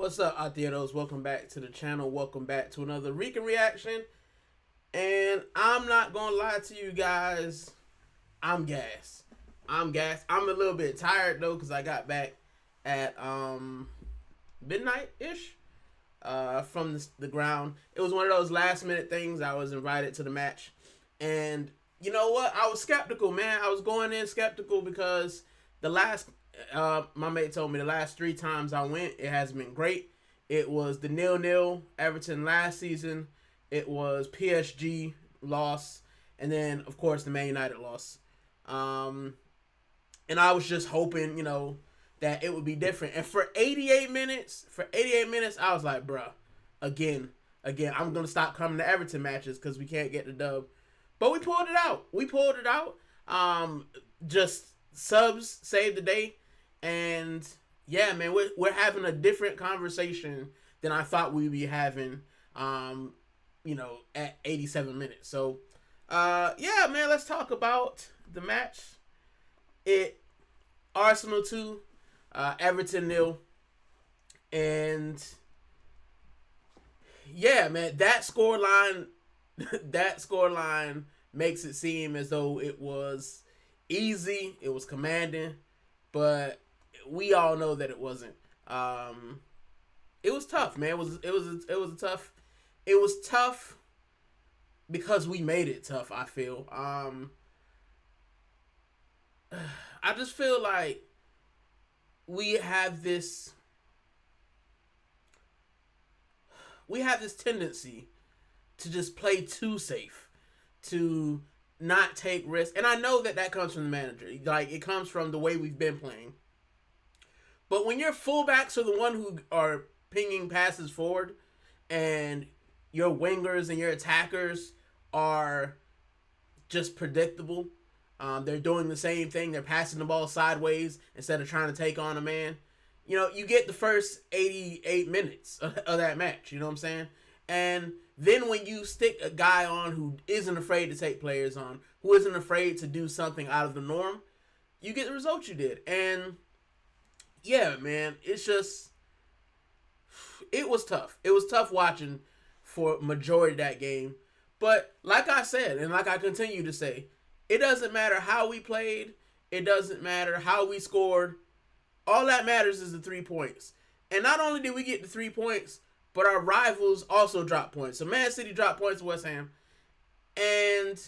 What's up, Athieros? Welcome back to the channel. Welcome back to another Rican reaction. And I'm not gonna lie to you guys, I'm gassed. I'm a little bit tired though, because I got back at midnight-ish from the ground. It was one of those last minute things. I was invited to the match. And you know what? I was skeptical, man. I was going in skeptical because the last my mate told me the last 3 times I went, it hasn't been great. It was the 0-0 Everton last season. It was PSG loss, and then of course the Man United loss. And I was just hoping, that it would be different. And for 88 minutes, I was like, bruh, again, I'm gonna stop coming to Everton matches because we can't get the dub. But we pulled it out. Just subs saved the day. And yeah, man, we're having a different conversation than I thought we'd be having, at 87 minutes. So, yeah, man, let's talk about the match. Arsenal 2, Everton 0. And yeah, man, that scoreline makes it seem as though it was easy, it was commanding, but we all know that it wasn't. It was tough, man. It was tough because we made it tough, I feel. I just feel like we have this tendency to just play too safe, to not take risks. And I know that comes from the manager. Like, it comes from the way we've been playing. But when your fullbacks are the one who are pinging passes forward, and your wingers and your attackers are just predictable, they're doing the same thing. They're passing the ball sideways instead of trying to take on a man. You get the first 88 minutes of that match. You know what I'm saying? And then when you stick a guy on who isn't afraid to take players on, who isn't afraid to do something out of the norm, you get the results you did. And yeah, man, it was tough. It was tough watching for majority of that game. But like I said, and like I continue to say, it doesn't matter how we played. It doesn't matter how we scored. All that matters is the 3 points. And not only did we get the 3 points, but our rivals also dropped points. So Man City dropped points to West Ham. And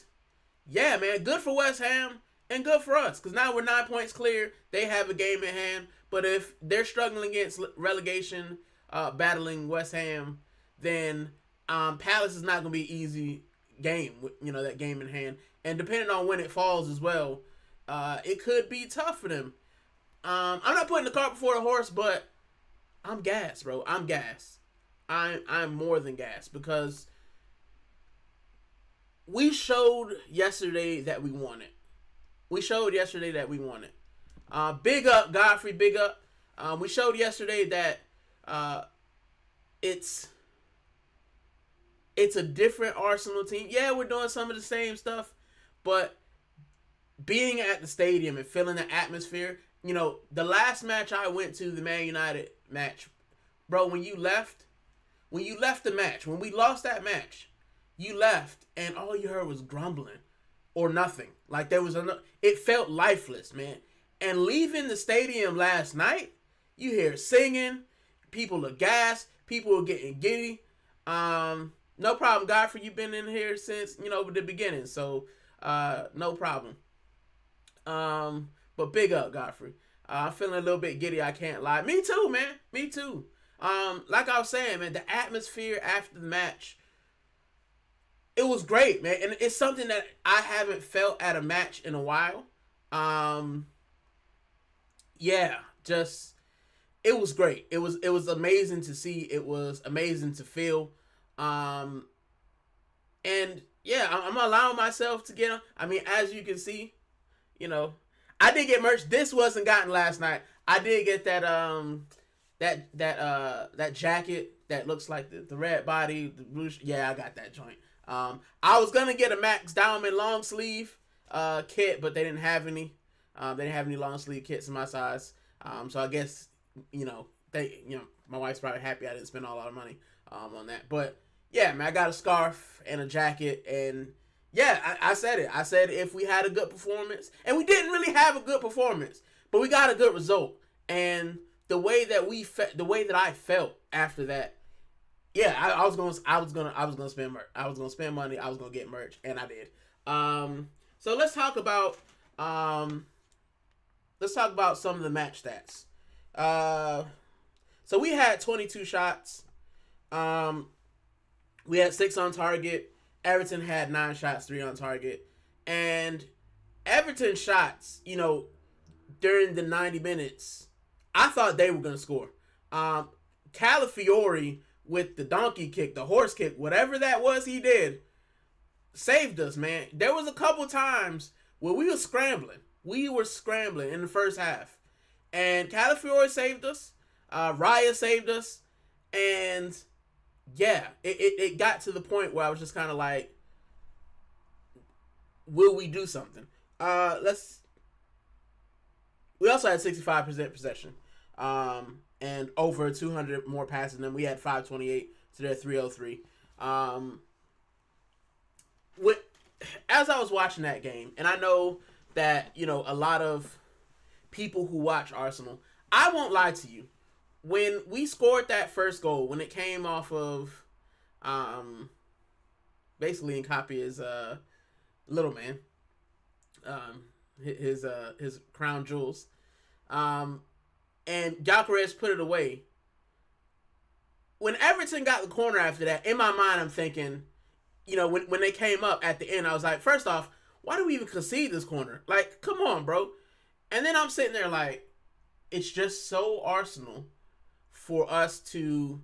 yeah, man, good for West Ham and good for us. Because now we're 9 points clear. They have a game in hand. But if they're struggling against relegation, battling West Ham, then Palace is not going to be an easy game, that game in hand. And depending on when it falls as well, it could be tough for them. I'm not putting the cart before the horse, but I'm gassed, bro. I'm gassed. I'm more than gassed because we showed yesterday that we won it. Big up, Godfrey, big up. We showed yesterday that it's a different Arsenal team. Yeah, we're doing some of the same stuff, but being at the stadium and feeling the atmosphere, the last match I went to, the Man United match, bro, when you left the match, when we lost that match, you left and all you heard was grumbling or nothing. Like it felt lifeless, man. And leaving the stadium last night, you hear singing, people are gassed, people are getting giddy. No problem, Godfrey. You've been in here since, the beginning, so no problem. But big up, Godfrey. I'm feeling a little bit giddy, I can't lie. Me too, man. Me too. Like I was saying, man, the atmosphere after the match, it was great, man. And it's something that I haven't felt at a match in a while. Yeah, it was great. It was amazing to see. It was amazing to feel. And yeah, I'm allowing myself to get on. I mean, as you can see, I did get merch. This wasn't gotten last night. I did get that that jacket that looks like the red body, the blue. Yeah, I got that joint. I was gonna get a Max Diamond long sleeve kit, but they didn't have any. They didn't have any long sleeve kits in my size. So I guess my wife's probably happy I didn't spend all our money on that. But yeah, man, I got a scarf and a jacket, and yeah, I said it. I said if we had a good performance, and we didn't really have a good performance, but we got a good result, and the way that I felt after that, yeah, I was gonna spend I was gonna spend money. I was gonna get merch, and I did. So let's talk about some of the match stats. So we had 22 shots. We had 6 on target. Everton had 9 shots, 3 on target. And Everton shots, during the 90 minutes, I thought they were going to score. Calafiore with the donkey kick, the horse kick, whatever that was he did, saved us, man. There was a couple times where we were scrambling. We were scrambling in the first half. And Calafiore saved us. Raya saved us. And yeah, it got to the point where I was just kind of like, will we do something? We also had 65% possession. And over 200 more passes than we had 528 to their 303. As I was watching that game, and I know that, a lot of people who watch Arsenal, I won't lie to you. When we scored that first goal, when it came off of, basically Nkapie's little man, his crown jewels, and Gyökeres put it away. When Everton got the corner after that, in my mind, I'm thinking, when they came up at the end, I was like, first off, why do we even concede this corner? Like, come on, bro. And then I'm sitting there like, it's just so Arsenal for us to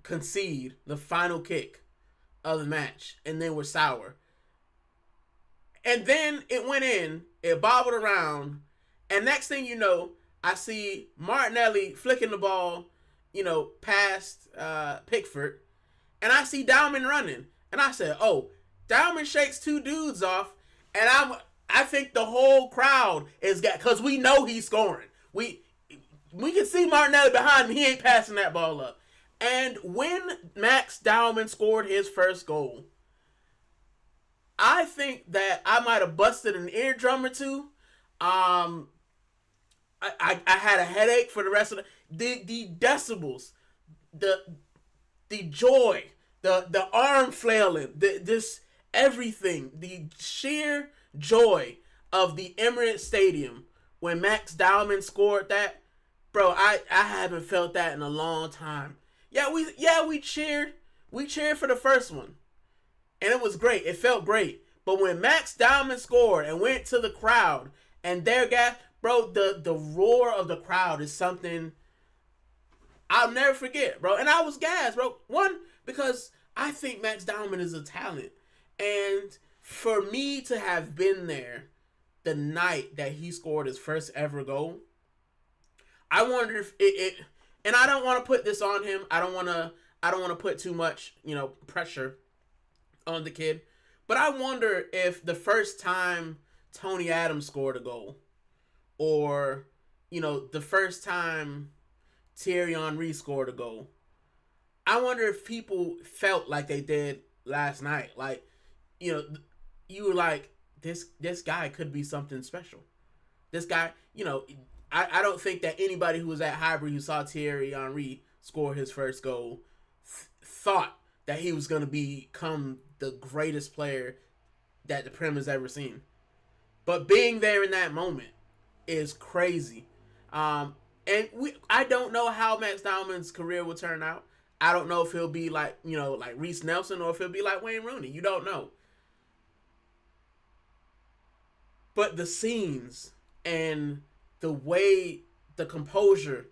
concede the final kick of the match, and then we're sour. And then it went in, it bobbled around, and next thing you know, I see Martinelli flicking the ball, past Pickford, and I see Dowman running. And I said, oh, Dowman shakes 2 dudes off, and I think the whole crowd is because we know he's scoring. We can see Martinelli behind him. He ain't passing that ball up. And when Max Dowman scored his first goal, I think that I might have busted an eardrum or two. I had a headache for the rest of the decibels, the joy, the arm flailing, this everything, the sheer joy of the Emirates Stadium when Max Dowman scored that, bro. I haven't felt that in a long time. We cheered for the first one, and it was great. It felt great. But when Max Dowman scored and went to the crowd and their gas, bro, the roar of the crowd is something I'll never forget, bro. And I was gassed, bro. One, because I think Max Dowman is a talent. And for me to have been there the night that he scored his first ever goal, I wonder if it and I don't want to put this on him. I don't want to put too much, pressure on the kid. But I wonder if the first time Tony Adams scored a goal, or, the first time Thierry Henry scored a goal, I wonder if people felt like they did last night. Like, you were like, this guy could be something special. This guy, I don't think that anybody who was at Highbury who saw Thierry Henry score his first goal thought that he was going to become the greatest player that the Prem has ever seen. But being there in that moment is crazy. And I don't know how Max Dowman's career will turn out. I don't know if he'll be like Reece Nelson, or if he'll be like Wayne Rooney. You don't know. But the scenes and the way, the composure,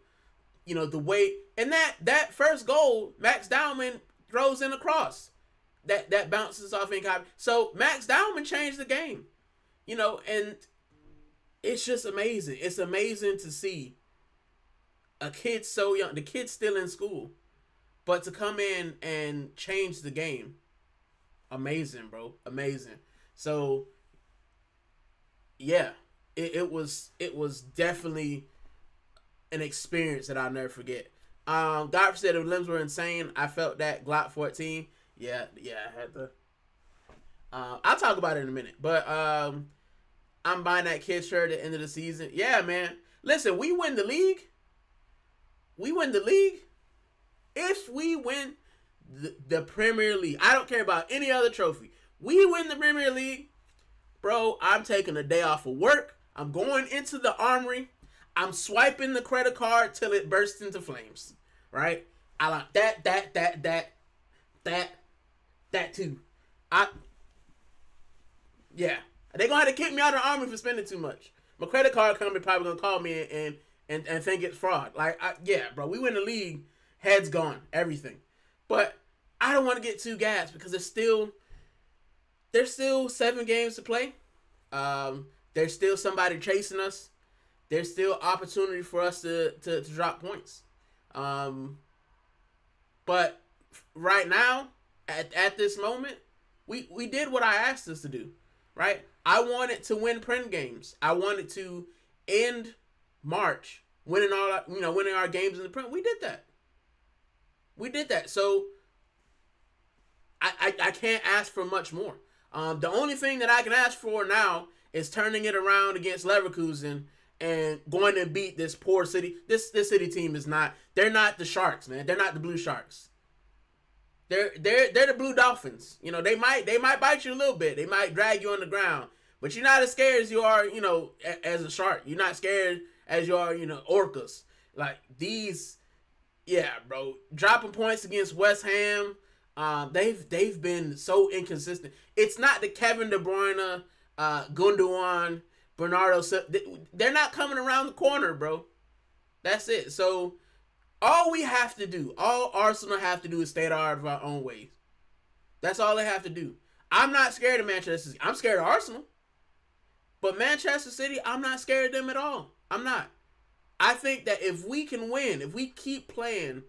the way, and that first goal, Max Dowman throws in a cross that bounces off Nkapie. So Max Dowman changed the game, and it's just amazing. It's amazing to see a kid so young, the kid's still in school, but to come in and change the game, amazing, bro, amazing. So yeah, it was definitely an experience that I'll never forget. Godfrey said the limbs were insane. I felt that Glock 14. Yeah, I had to. I'll talk about it in a minute. But I'm buying that kid shirt at the end of the season. Yeah, man. Listen, we win the league. We win the league. If we win the Premier League, I don't care about any other trophy. We win the Premier League, bro, I'm taking a day off of work. I'm going into the armory. I'm swiping the credit card till it bursts into flames. Right? I like that too. Yeah. They're going to have to kick me out of the army for spending too much. My credit card company probably going to call me and think it's fraud. Like, yeah, bro, we win the league, heads gone, everything. But I don't want to get too gassed because there's still 7 games to play. There's still somebody chasing us. There's still opportunity for us to drop points. But right now, at this moment, we did what I asked us to do. Right? I wanted to win print games. I wanted to end March winning our games in the print. We did that. So I can't ask for much more. The only thing that I can ask for now is turning it around against Leverkusen and going to beat this poor city. This city team is not. They're not the Sharks, man. They're not the Blue Sharks. They're the Blue Dolphins. You know, they might bite you a little bit. They might drag you on the ground. But you're not as scared as you are, as a shark. You're not scared as you are, orcas. Like these, yeah, bro. Dropping points against West Ham. They've been so inconsistent. It's not the Kevin De Bruyne, Gundogan, Bernardo. They're not coming around the corner, bro. That's it. So all Arsenal have to do is stay out of our own ways. That's all they have to do. I'm not scared of Manchester City. I'm scared of Arsenal. But Manchester City, I'm not scared of them at all. I'm not. I think that if we can win, if we keep playing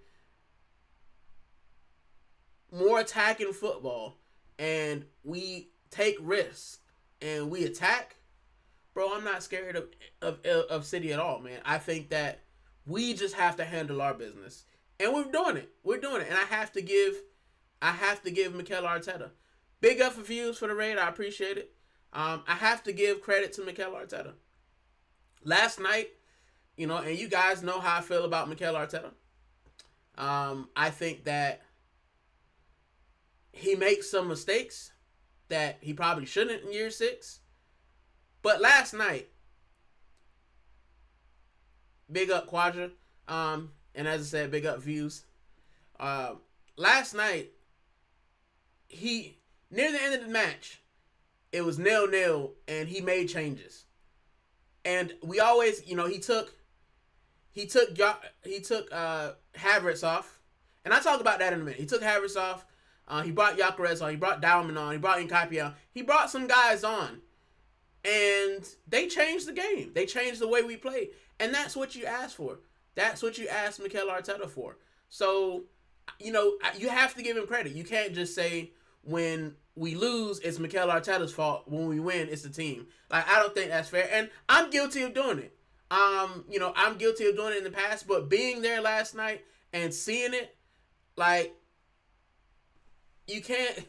more attacking football and we take risks and we attack, bro, I'm not scared of City at all, man. I think that we just have to handle our business. And we're doing it. And I have to give Mikel Arteta. Big up for views for the raid. I appreciate it. I have to give credit to Mikel Arteta. Last night, and you guys know how I feel about Mikel Arteta. I think that he makes some mistakes that he probably shouldn't in year 6. But last night, big up Quadra. And as I said, big up views. Last night, near the end of the match, it was 0-0, and he made changes. And we always, he took Havertz off, and I talk about that in a minute. He took Havertz off. He brought Gyökeres on. He brought Dopamine on. He brought Nketiah on. He brought some guys on, and they changed the game. They changed the way we play, and that's what you asked for. That's what you asked Mikel Arteta for. So, you have to give him credit. You can't just say when we lose, it's Mikel Arteta's fault. When we win, it's the team. Like, I don't think that's fair. And I'm guilty of doing it. I'm guilty of doing it in the past. But being there last night and seeing it, like, you can't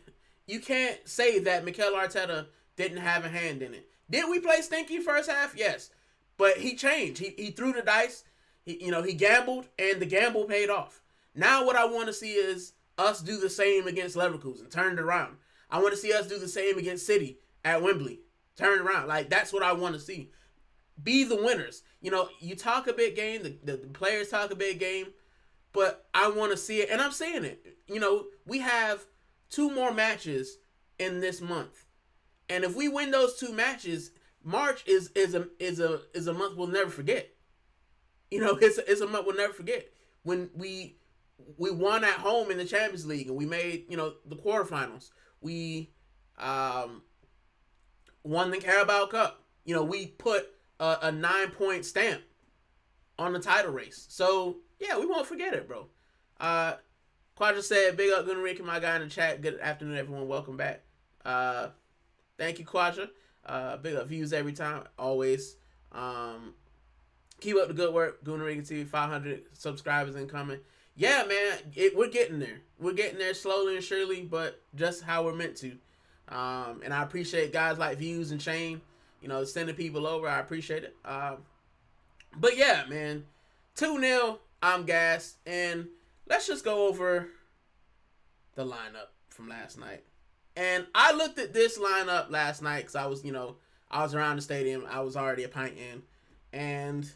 say that Mikel Arteta didn't have a hand in it. Did we play stinky first half? Yes. But he changed. He threw the dice. He gambled, and the gamble paid off. Now what I want to see is us do the same against Leverkusen. Turn it around. I want to see us do the same against City at Wembley. Turn it around. Like, that's what I want to see. Be the winners. You talk a big game. The players talk a big game. But I want to see it, and I'm saying it. We have 2 more matches in this month. And if we win those 2 matches, March is a month we'll never forget. It's a month we'll never forget. When we won at home in the Champions League and we made, the quarterfinals. We won the Carabao Cup. We put a 9-point stamp on the title race. So, yeah, we won't forget it, bro. Quadra said, big up Gooner Rican, my guy in the chat. Good afternoon, everyone. Welcome back. Thank you, Quadra. Big up views every time, always. Keep up the good work. Gooner Rican TV, 500 subscribers incoming. Yeah, man, we're getting there. We're getting there slowly and surely, but just how we're meant to. And I appreciate guys like Views and Shane, sending people over. I appreciate it. But yeah, man, 2-0. I'm gassed. And let's just go over the lineup from last night. And I looked at this lineup last night because I was around the stadium. I was already a pint in. And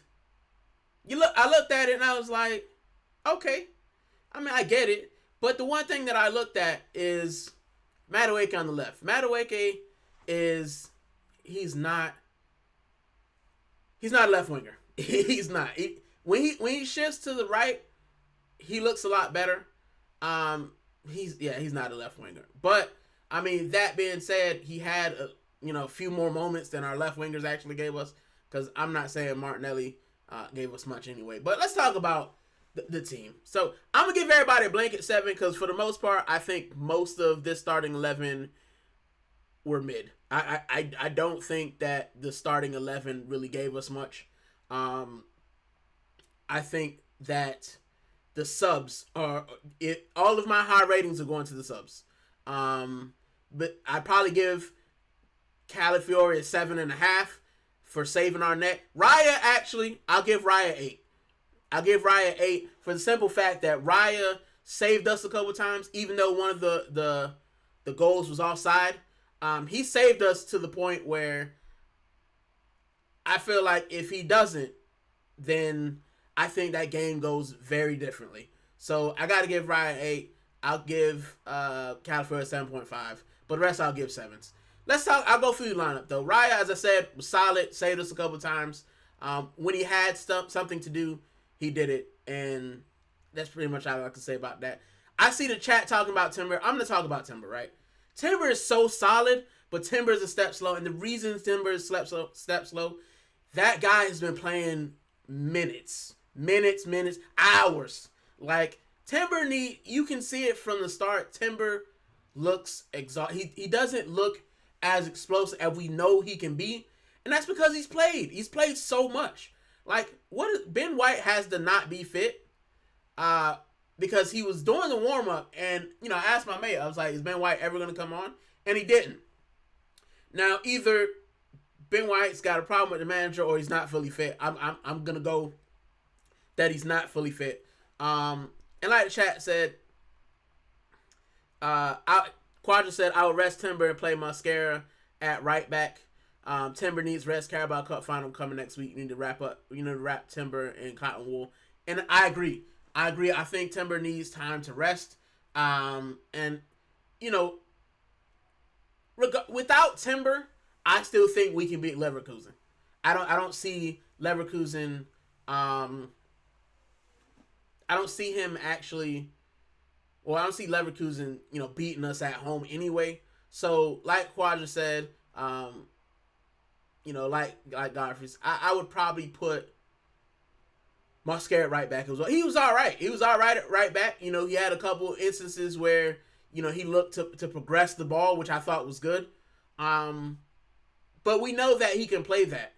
I looked at it and I was like, okay. I mean, I get it. But the one thing that I looked at is Madueke on the left. Madueke he's not a left winger. He's not. When he shifts to the right, he looks a lot better. He's not a left winger. But I mean, that being said, he had a few more moments than our left wingers actually gave us. Because I'm not saying Martinelli gave us much anyway. But let's talk about the team. So I'm gonna give everybody a blanket 7 because for the most part, I think most of this starting 11 were mid. I don't think that the starting 11 really gave us much. I think that the subs all of my high ratings are going to the subs. But I probably give Calafiore a 7.5 for saving our neck. Raya, actually, I'll give Raya 8. I'll give Raya 8 for the simple fact that Raya saved us a couple times, even though one of the goals was offside. He saved us to the point where I feel like if he doesn't, then I think that game goes very differently. So I got to give Raya 8. I'll give Calafiore 7.5. But the rest I'll give 7s. Let's talk. I'll go through the lineup, though. Raya, as I said, was solid. Saved us a couple times. When he had something to do, he did it. And that's pretty much all I can say about that. I see the chat talking about Timber. I'm going to talk about Timber, right? Timber is so solid, but Timber is a step slow. And the reason Timber is step slow, that guy has been playing minutes, hours. Like, Timber you can see it from the start. Timber looks exhausted. He doesn't look as explosive as we know he can be. And that's because he's played. He's played so much. Like, Ben White has to not be fit. Because he was doing the warm-up, and, I asked my mate, I was like, is Ben White ever going to come on? And he didn't. Now, either Ben White's got a problem with the manager or he's not fully fit. I'm going to go that he's not fully fit. And like the chat said, Quadra said, I would rest Timber and play Mascara at right back. Timber needs rest. Carabao Cup final coming next week. You need to wrap Timber in cotton wool. And I agree. I think Timber needs time to rest. Without Timber, I still think we can beat Leverkusen. I don't see Leverkusen. I don't see him actually. Well, I don't see Leverkusen, beating us at home anyway. So, like Quadra said, like Godfrey's, I would probably put Mascara right back as well. He was all right. He was all right at right back. He had a couple instances where, he looked to progress the ball, which I thought was good. But we know that he can play that.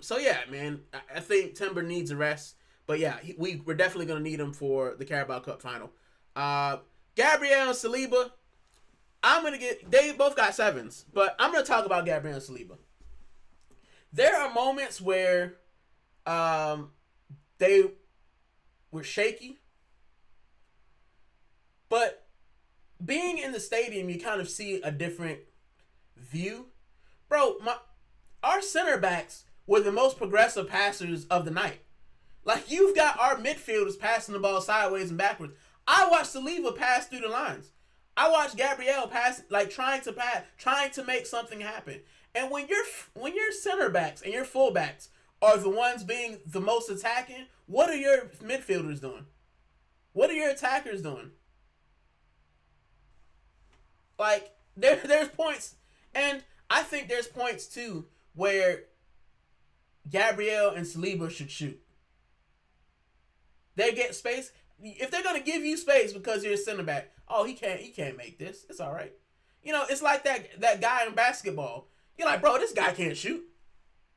So, yeah, man, I think Timber needs a rest. But, yeah, we're definitely going to need him for the Carabao Cup final. Gabriel and Saliba, they both got 7s. But I'm going to talk about Gabriel and Saliba. There are moments where they were shaky. But being in the stadium, you kind of see a different view. Bro, our center backs were the most progressive passers of the night. Like, you've got our midfielders passing the ball sideways and backwards. I watched Saliba pass through the lines. I watched Gabriel pass, trying to make something happen. And when your center backs and your fullbacks are the ones being the most attacking, what are your midfielders doing? What are your attackers doing? Like, there's points, and I think there's points too where Gabriel and Saliba should shoot. They get space. If they're gonna give you space because you're a center back, he can't make this. It's all right. It's like that guy in basketball. You're like, bro, this guy can't shoot.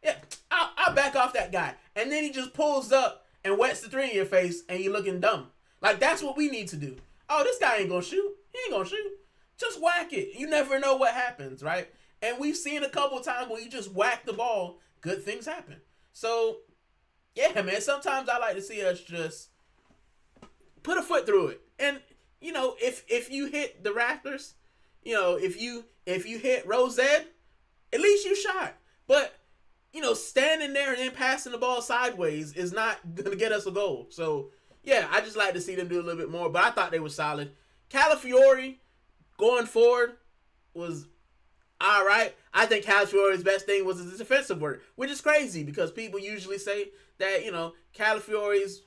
Yeah, I'll back off that guy. And then he just pulls up and wets the three in your face and you're looking dumb. Like, that's what we need to do. Oh, this guy ain't gonna shoot. He ain't gonna shoot. Just whack it. You never know what happens, right? And we've seen a couple of times where you just whack the ball, good things happen. So, yeah, man, sometimes I like to see us just put a foot through it. And, you know, if you hit the Raptors, you know, if you hit Rose, at least you shot. But, you know, standing there and then passing the ball sideways is not going to get us a goal. So, yeah, I just like to see them do a little bit more. But I thought they were solid. Calafiore, going forward, was all right. I think Calafiore's best thing was his defensive work, which is crazy because people usually say that, you know, Calafiore's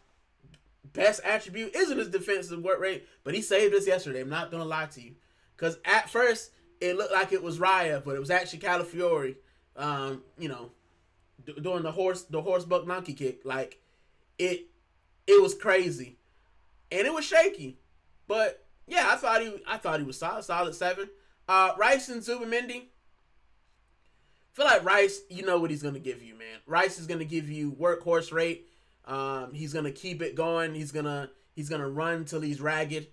best attribute isn't his defensive work rate, but he saved us yesterday. I'm not going to lie to you. Because at first, it looked like it was Raya, but it was actually Calafiore, you know, doing the horse buck monkey kick. Like, it was crazy. And it was shaky. But, yeah, I thought he was solid 7. Rice and Zubamendi. I feel like Rice, you know what he's going to give you, man. Rice is going to give you workhorse rate. He's going to keep it going. He's going to run till he's ragged.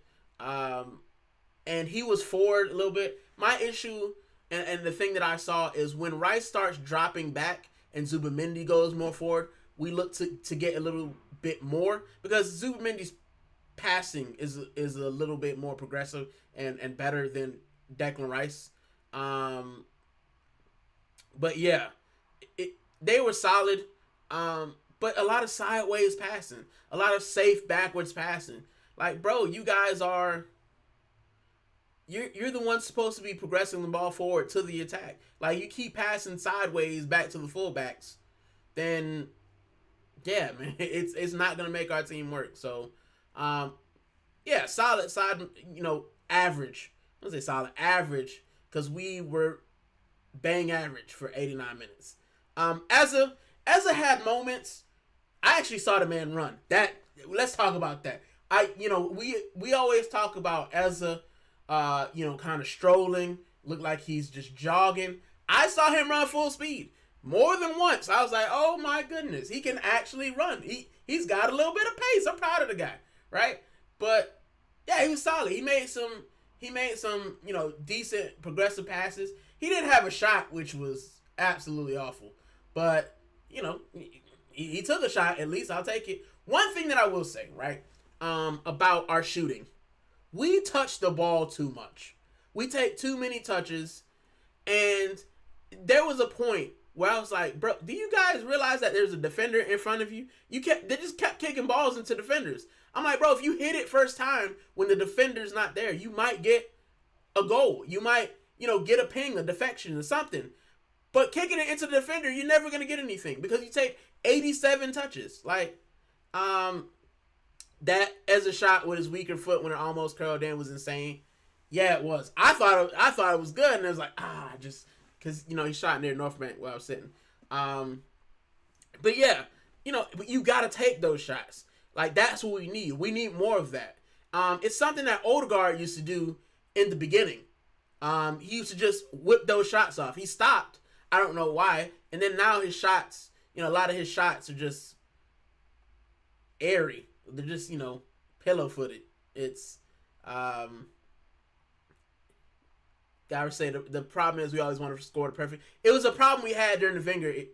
And he was forward a little bit. My issue and the thing that I saw is when Rice starts dropping back and Zubamendi goes more forward, we look to get a little bit more because Zubamendi's passing is a little bit more progressive and better than Declan Rice. But yeah, they were solid. But a lot of sideways passing, a lot of safe backwards passing. Like, bro, you guys are. You're the ones supposed to be progressing the ball forward to the attack. Like, you keep passing sideways back to the fullbacks, then yeah, man, it's not gonna make our team work. So, yeah, solid side, you know, average. I don't say solid, average, because we were bang average for 89 minutes. Eza had moments. I actually saw the man run. Let's talk about that. We always talk about Eza, you know, kind of strolling, look like he's just jogging. I saw him run full speed more than once. I was like, oh my goodness, he can actually run. He's got a little bit of pace. I'm proud of the guy, right? But yeah, he was solid. He made some, you know, decent progressive passes. He didn't have a shot, which was absolutely awful. But, you know, he took a shot. At least I'll take it. One thing that I will say, right, about our shooting, we touch the ball too much. We take too many touches, and there was a point where I was like, bro, do you guys realize that there's a defender in front of you? They just kept kicking balls into defenders. I'm like, bro, if you hit it first time when the defender's not there, you might get a goal. You might, you know, get a ping, a defection, or something. But kicking it into the defender, you're never going to get anything because you take 87 touches. Like, that as a shot with his weaker foot when it almost curled in was insane. Yeah, it was. I thought it was good, and it was like, just because, you know, he shot near North Bank where I was sitting. But yeah, you know, you got to take those shots. Like, that's what we need. We need more of that. It's something that Odegaard used to do in the beginning. He used to just whip those shots off. He stopped. I don't know why. And then now his shots, you know, a lot of his shots are just airy. They're just, you know, pillow-footed. It's, gotta say, the problem is we always want to score the perfect. It was a problem we had during the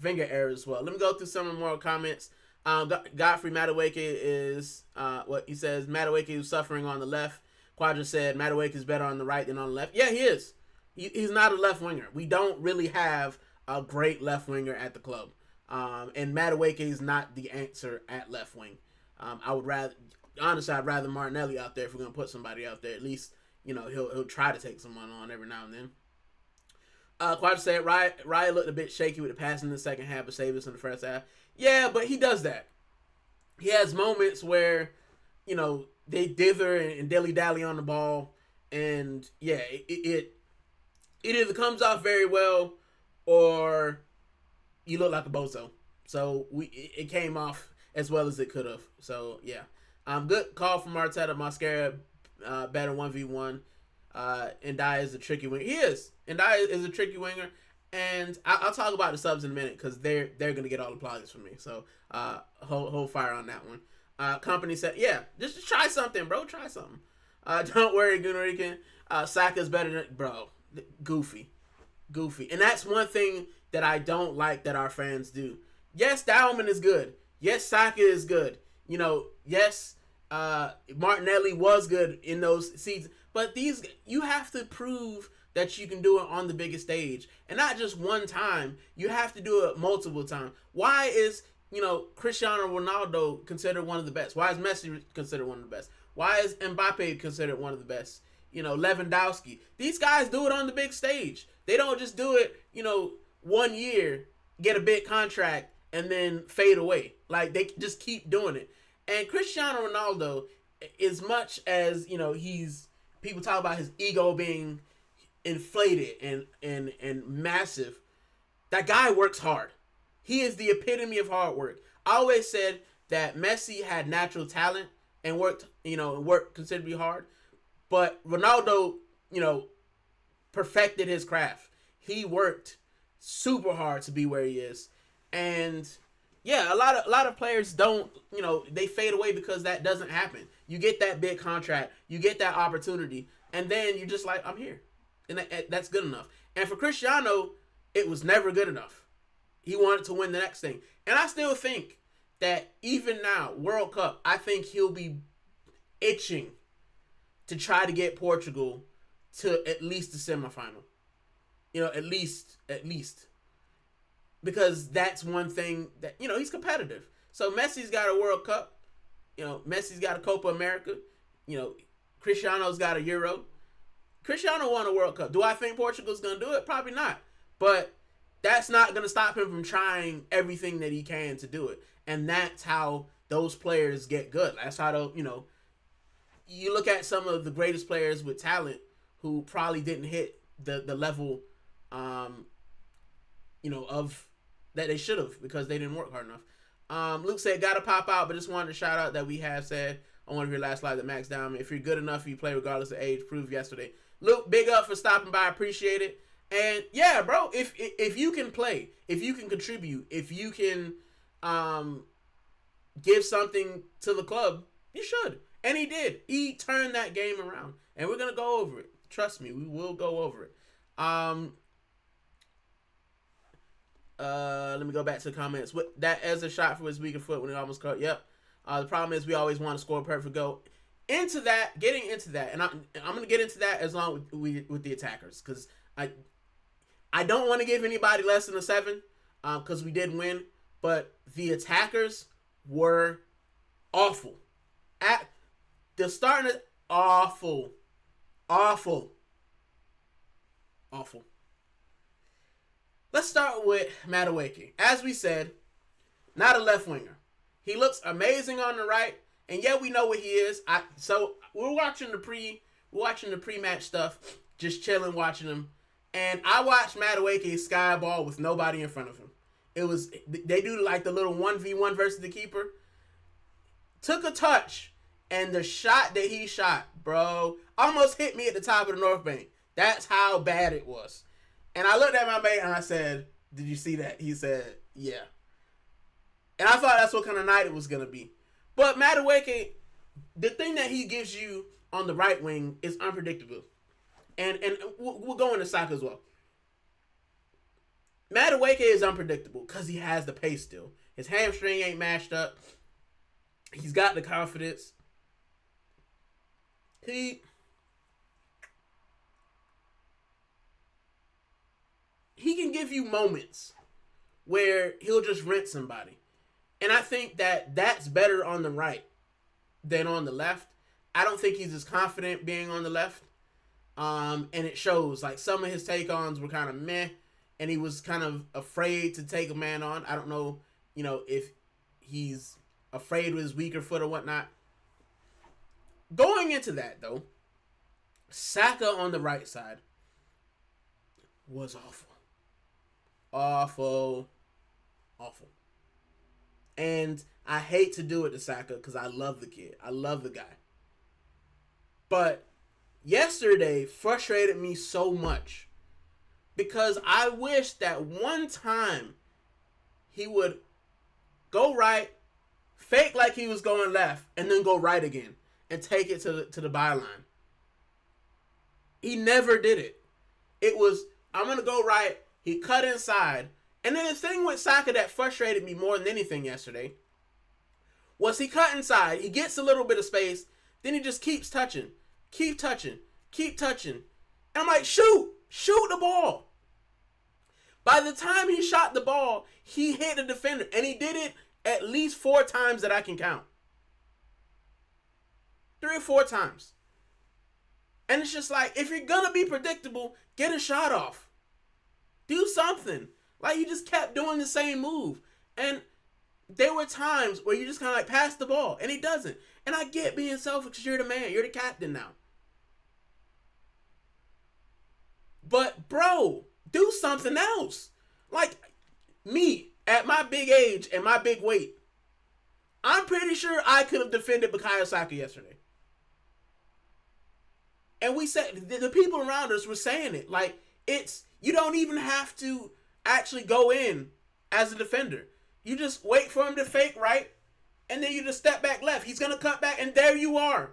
Wenger era as well. Let me go through some more comments. Godfrey Madueke is, what he says, Madueke is suffering on the left. Quadra said Madueke is better on the right than on the left. Yeah, he is. He's not a left winger. We don't really have a great left winger at the club. And Madueke is not the answer at left wing. I'd rather Martinelli out there if we're going to put somebody out there. At least, you know, he'll try to take someone on every now and then. Quadra said Raya looked a bit shaky with the passing in the second half, but saved us in the first half. Yeah, but he does that. He has moments where, you know, they dither and dilly-dally on the ball. And, yeah, it either comes off very well or you look like a bozo. So it came off as well as it could have. So, yeah. Good call from Arteta. Mascara better 1v1. Ndai is a tricky winger. He is. Ndai is a tricky winger. And I'll talk about the subs in a minute because they're gonna get all the plaudits from me. So hold fire on that one. Company said, yeah, just try something, bro. Try something. Don't worry, Gooner Rican. Saka's better than bro. Goofy, and that's one thing that I don't like that our fans do. Yes, Dalman is good. Yes, Saka is good. You know, yes, Martinelli was good in those seasons. But you have to prove that you can do it on the biggest stage, and not just one time. You have to do it multiple times. Why is Cristiano Ronaldo considered one of the best? Why is Messi considered one of the best? Why is Mbappe considered one of the best? Lewandowski. These guys do it on the big stage. They don't just do it, 1 year, get a big contract, and then fade away. Like, they just keep doing it. And Cristiano Ronaldo, as much as, people talk about his ego being inflated and massive, that guy works hard. He is the epitome of hard work. I always said that Messi had natural talent and worked considerably hard. But Ronaldo, perfected his craft. He worked super hard to be where he is. And yeah, a lot of players don't, they fade away because that doesn't happen. You get that big contract, you get that opportunity, and then you're just like, I'm here. And that's good enough. And for Cristiano, it was never good enough. He wanted to win the next thing. And I still think that even now, World Cup, I think he'll be itching to try to get Portugal to at least the semifinal. At least. Because that's one thing that, he's competitive. So Messi's got a World Cup. Messi's got a Copa America. Cristiano's got a Euro. Cristiano won a World Cup. Do I think Portugal's going to do it? Probably not. But that's not going to stop him from trying everything that he can to do it. And that's how those players get good. That's how you look at some of the greatest players with talent who probably didn't hit the level, of that they should have because they didn't work hard enough. Luke said, gotta pop out, but just wanted to shout out that we have said on one of your last lives that Max Diamond, if you're good enough, you play regardless of age, proved yesterday. Luke, big up for stopping by. Appreciate it. And yeah, bro, if you can play, if you can contribute, if you can give something to the club, you should. And he did. He turned that game around. And we're going to go over it. Trust me, we will go over it. Let me go back to the comments. That as a shot for his weaker foot when he almost caught. Yep. The problem is we always want to score a perfect goal. Getting into that, and I'm going to get into that as long with the attackers, because I don't want to give anybody less than a 7, because we did win, but the attackers were awful. At the starting, awful. Let's start with Madueke. As we said, not a left winger. He looks amazing on the right, and yeah, we know what he is. So we're watching the pre-match stuff, just chilling, watching him, and I watched Madueke sky ball with nobody in front of him. They do like the little 1v1 versus the keeper. Took a touch, and the shot that he shot, bro, almost hit me at the top of the North Bank. That's how bad it was. And I looked at my mate and I said, did you see that? He said, yeah. And I thought that's what kind of night it was going to be. But Madueke, the thing that he gives you on the right wing is unpredictable. And we'll go into Saka as well. Madueke is unpredictable because he has the pace still. His hamstring ain't mashed up. He's got the confidence. He can give you moments where he'll just rent somebody. And I think that that's better on the right than on the left. I don't think he's as confident being on the left. And it shows. Like, some of his take-ons were kind of meh. And he was kind of afraid to take a man on. I don't know, if he's afraid with his weaker foot or whatnot. Going into that, though, Saka on the right side was awful. Awful. And I hate to do it to Saka because I love the kid. I love the guy. But yesterday frustrated me so much because I wish that one time he would go right, fake like he was going left, and then go right again and take it to the byline. He never did it. It was, I'm going to go right. He cut inside. And then the thing with Saka that frustrated me more than anything yesterday was he cut inside. He gets a little bit of space. Then he just keeps touching. Keep touching. Keep touching. And I'm like, shoot. Shoot the ball. By the time he shot the ball, he hit a defender. And he did it at least 4 times that I can count. 3 or 4 times. And it's just like, if you're going to be predictable, get a shot off. Do something. Like, he just kept doing the same move. And there were times where you just kind of like pass the ball, and he doesn't. And I get being selfish because you're the man. You're the captain now. But, bro, do something else. Like, me, at my big age and my big weight, I'm pretty sure I could have defended Bukayo Saka yesterday. And we said, the people around us were saying it. Like, you don't even have to actually go in as a defender. You just wait for him to fake right, and then you just step back left. He's going to cut back, and there you are.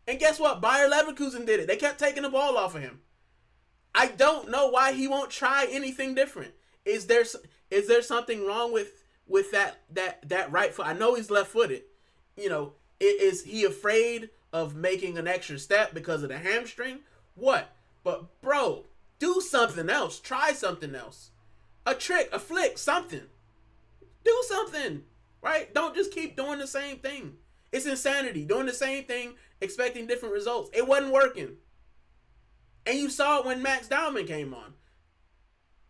And guess what? Bayer Leverkusen did it. They kept taking the ball off of him. I don't know why he won't try anything different. Is there something wrong with that right foot? I know he's left-footed. You know, is he afraid of making an extra step because of the hamstring? What? But, bro, do something else. Try something else. A trick, a flick, something. Do something, right? Don't just keep doing the same thing. It's insanity. Doing the same thing, expecting different results. It wasn't working. And you saw it when Max Dowman came on.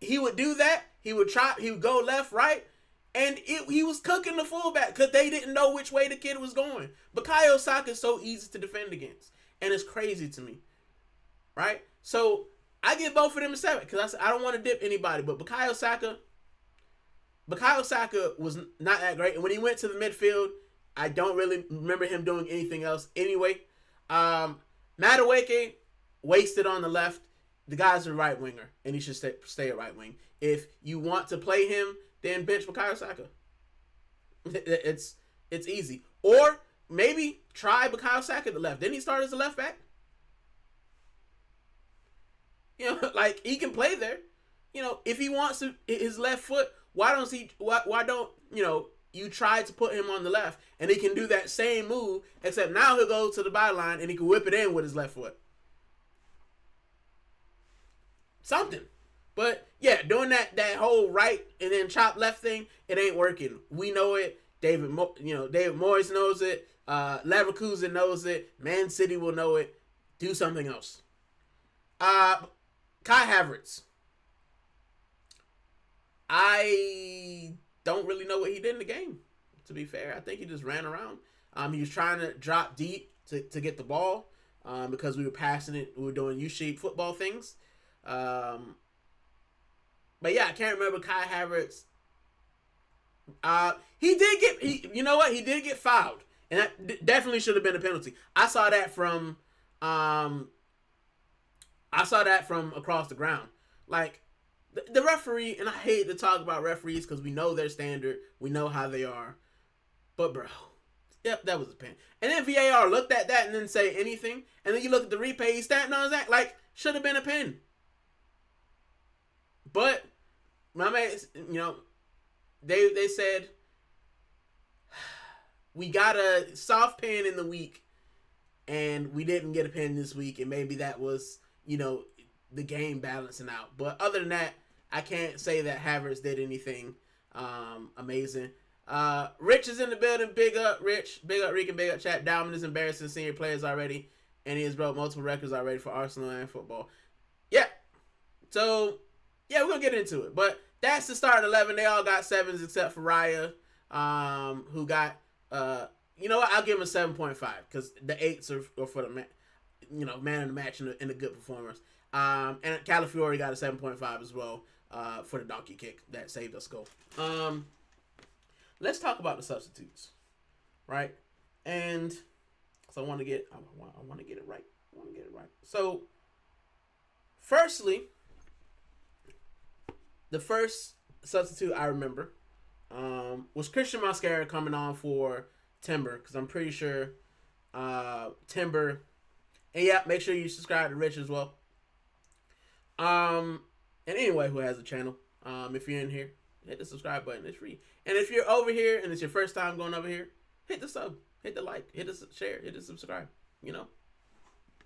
He would do that. He would go left, right. And he was cooking the fullback because they didn't know which way the kid was going. Bukayo Saka is so easy to defend against. And it's crazy to me. Right? So, I give both of them a 7 because I don't want to dip anybody. But Bukayo Saka was not that great. And when he went to the midfield, I don't really remember him doing anything else anyway. Madueke wasted on the left. The guy's a right winger, and he should stay at right wing. If you want to play him, then bench Bukayo Saka. It's easy. Or maybe try Bukayo Saka at the left. Didn't he start as a left back? You know, like, he can play there. You know, if he wants to, his left foot, why don't you try to put him on the left, and he can do that same move, except now he'll go to the byline and he can whip it in with his left foot. Something. But yeah, doing that whole right and then chop left thing, it ain't working. We know it. David Moyes knows it. Leverkusen knows it. Man City will know it. Do something else. Kai Havertz. I don't really know what he did in the game, to be fair. I think he just ran around. He was trying to drop deep to get the ball because we were passing it. We were doing U-shaped football things. But yeah, I can't remember Kai Havertz. He did get fouled, and that definitely should have been a penalty. I saw that from across the ground. Like, the referee, and I hate to talk about referees because we know their standard, we know how they are, but bro, yep, that was a pen. And then VAR looked at that and didn't say anything, and then you look at the replay, he stamped on his act like should have been a pen. But my man, they said we got a soft pen in the week, and we didn't get a pen this week, and maybe that was the game balancing out. But other than that, I can't say that Havertz did anything amazing. Rich is in the building. Big up, Rich. Big up, Rican. Big up, chat. Dopamine is embarrassing senior players already, and he has broke multiple records already for Arsenal and football. Yeah. So, yeah, we're going to get into it. But that's the starting 11. They all got 7s except for Raya, who got, you know what? I'll give him a 7.5 because the 8s are for the man of the match and the good performers. And Calafiori got a 7.5 as well for the donkey kick that saved us goal. Let's talk about the substitutes, right? And so I want to get it right. So, firstly, the first substitute I remember was Christian Mosquera coming on for Timber, because I'm pretty sure Timber. And yeah, make sure you subscribe to Rich as well. And anyway, who has a channel, if you're in here, hit the subscribe button. It's free. And if you're over here and it's your first time going over here, hit the sub, hit the like, hit the share, hit the subscribe. You know,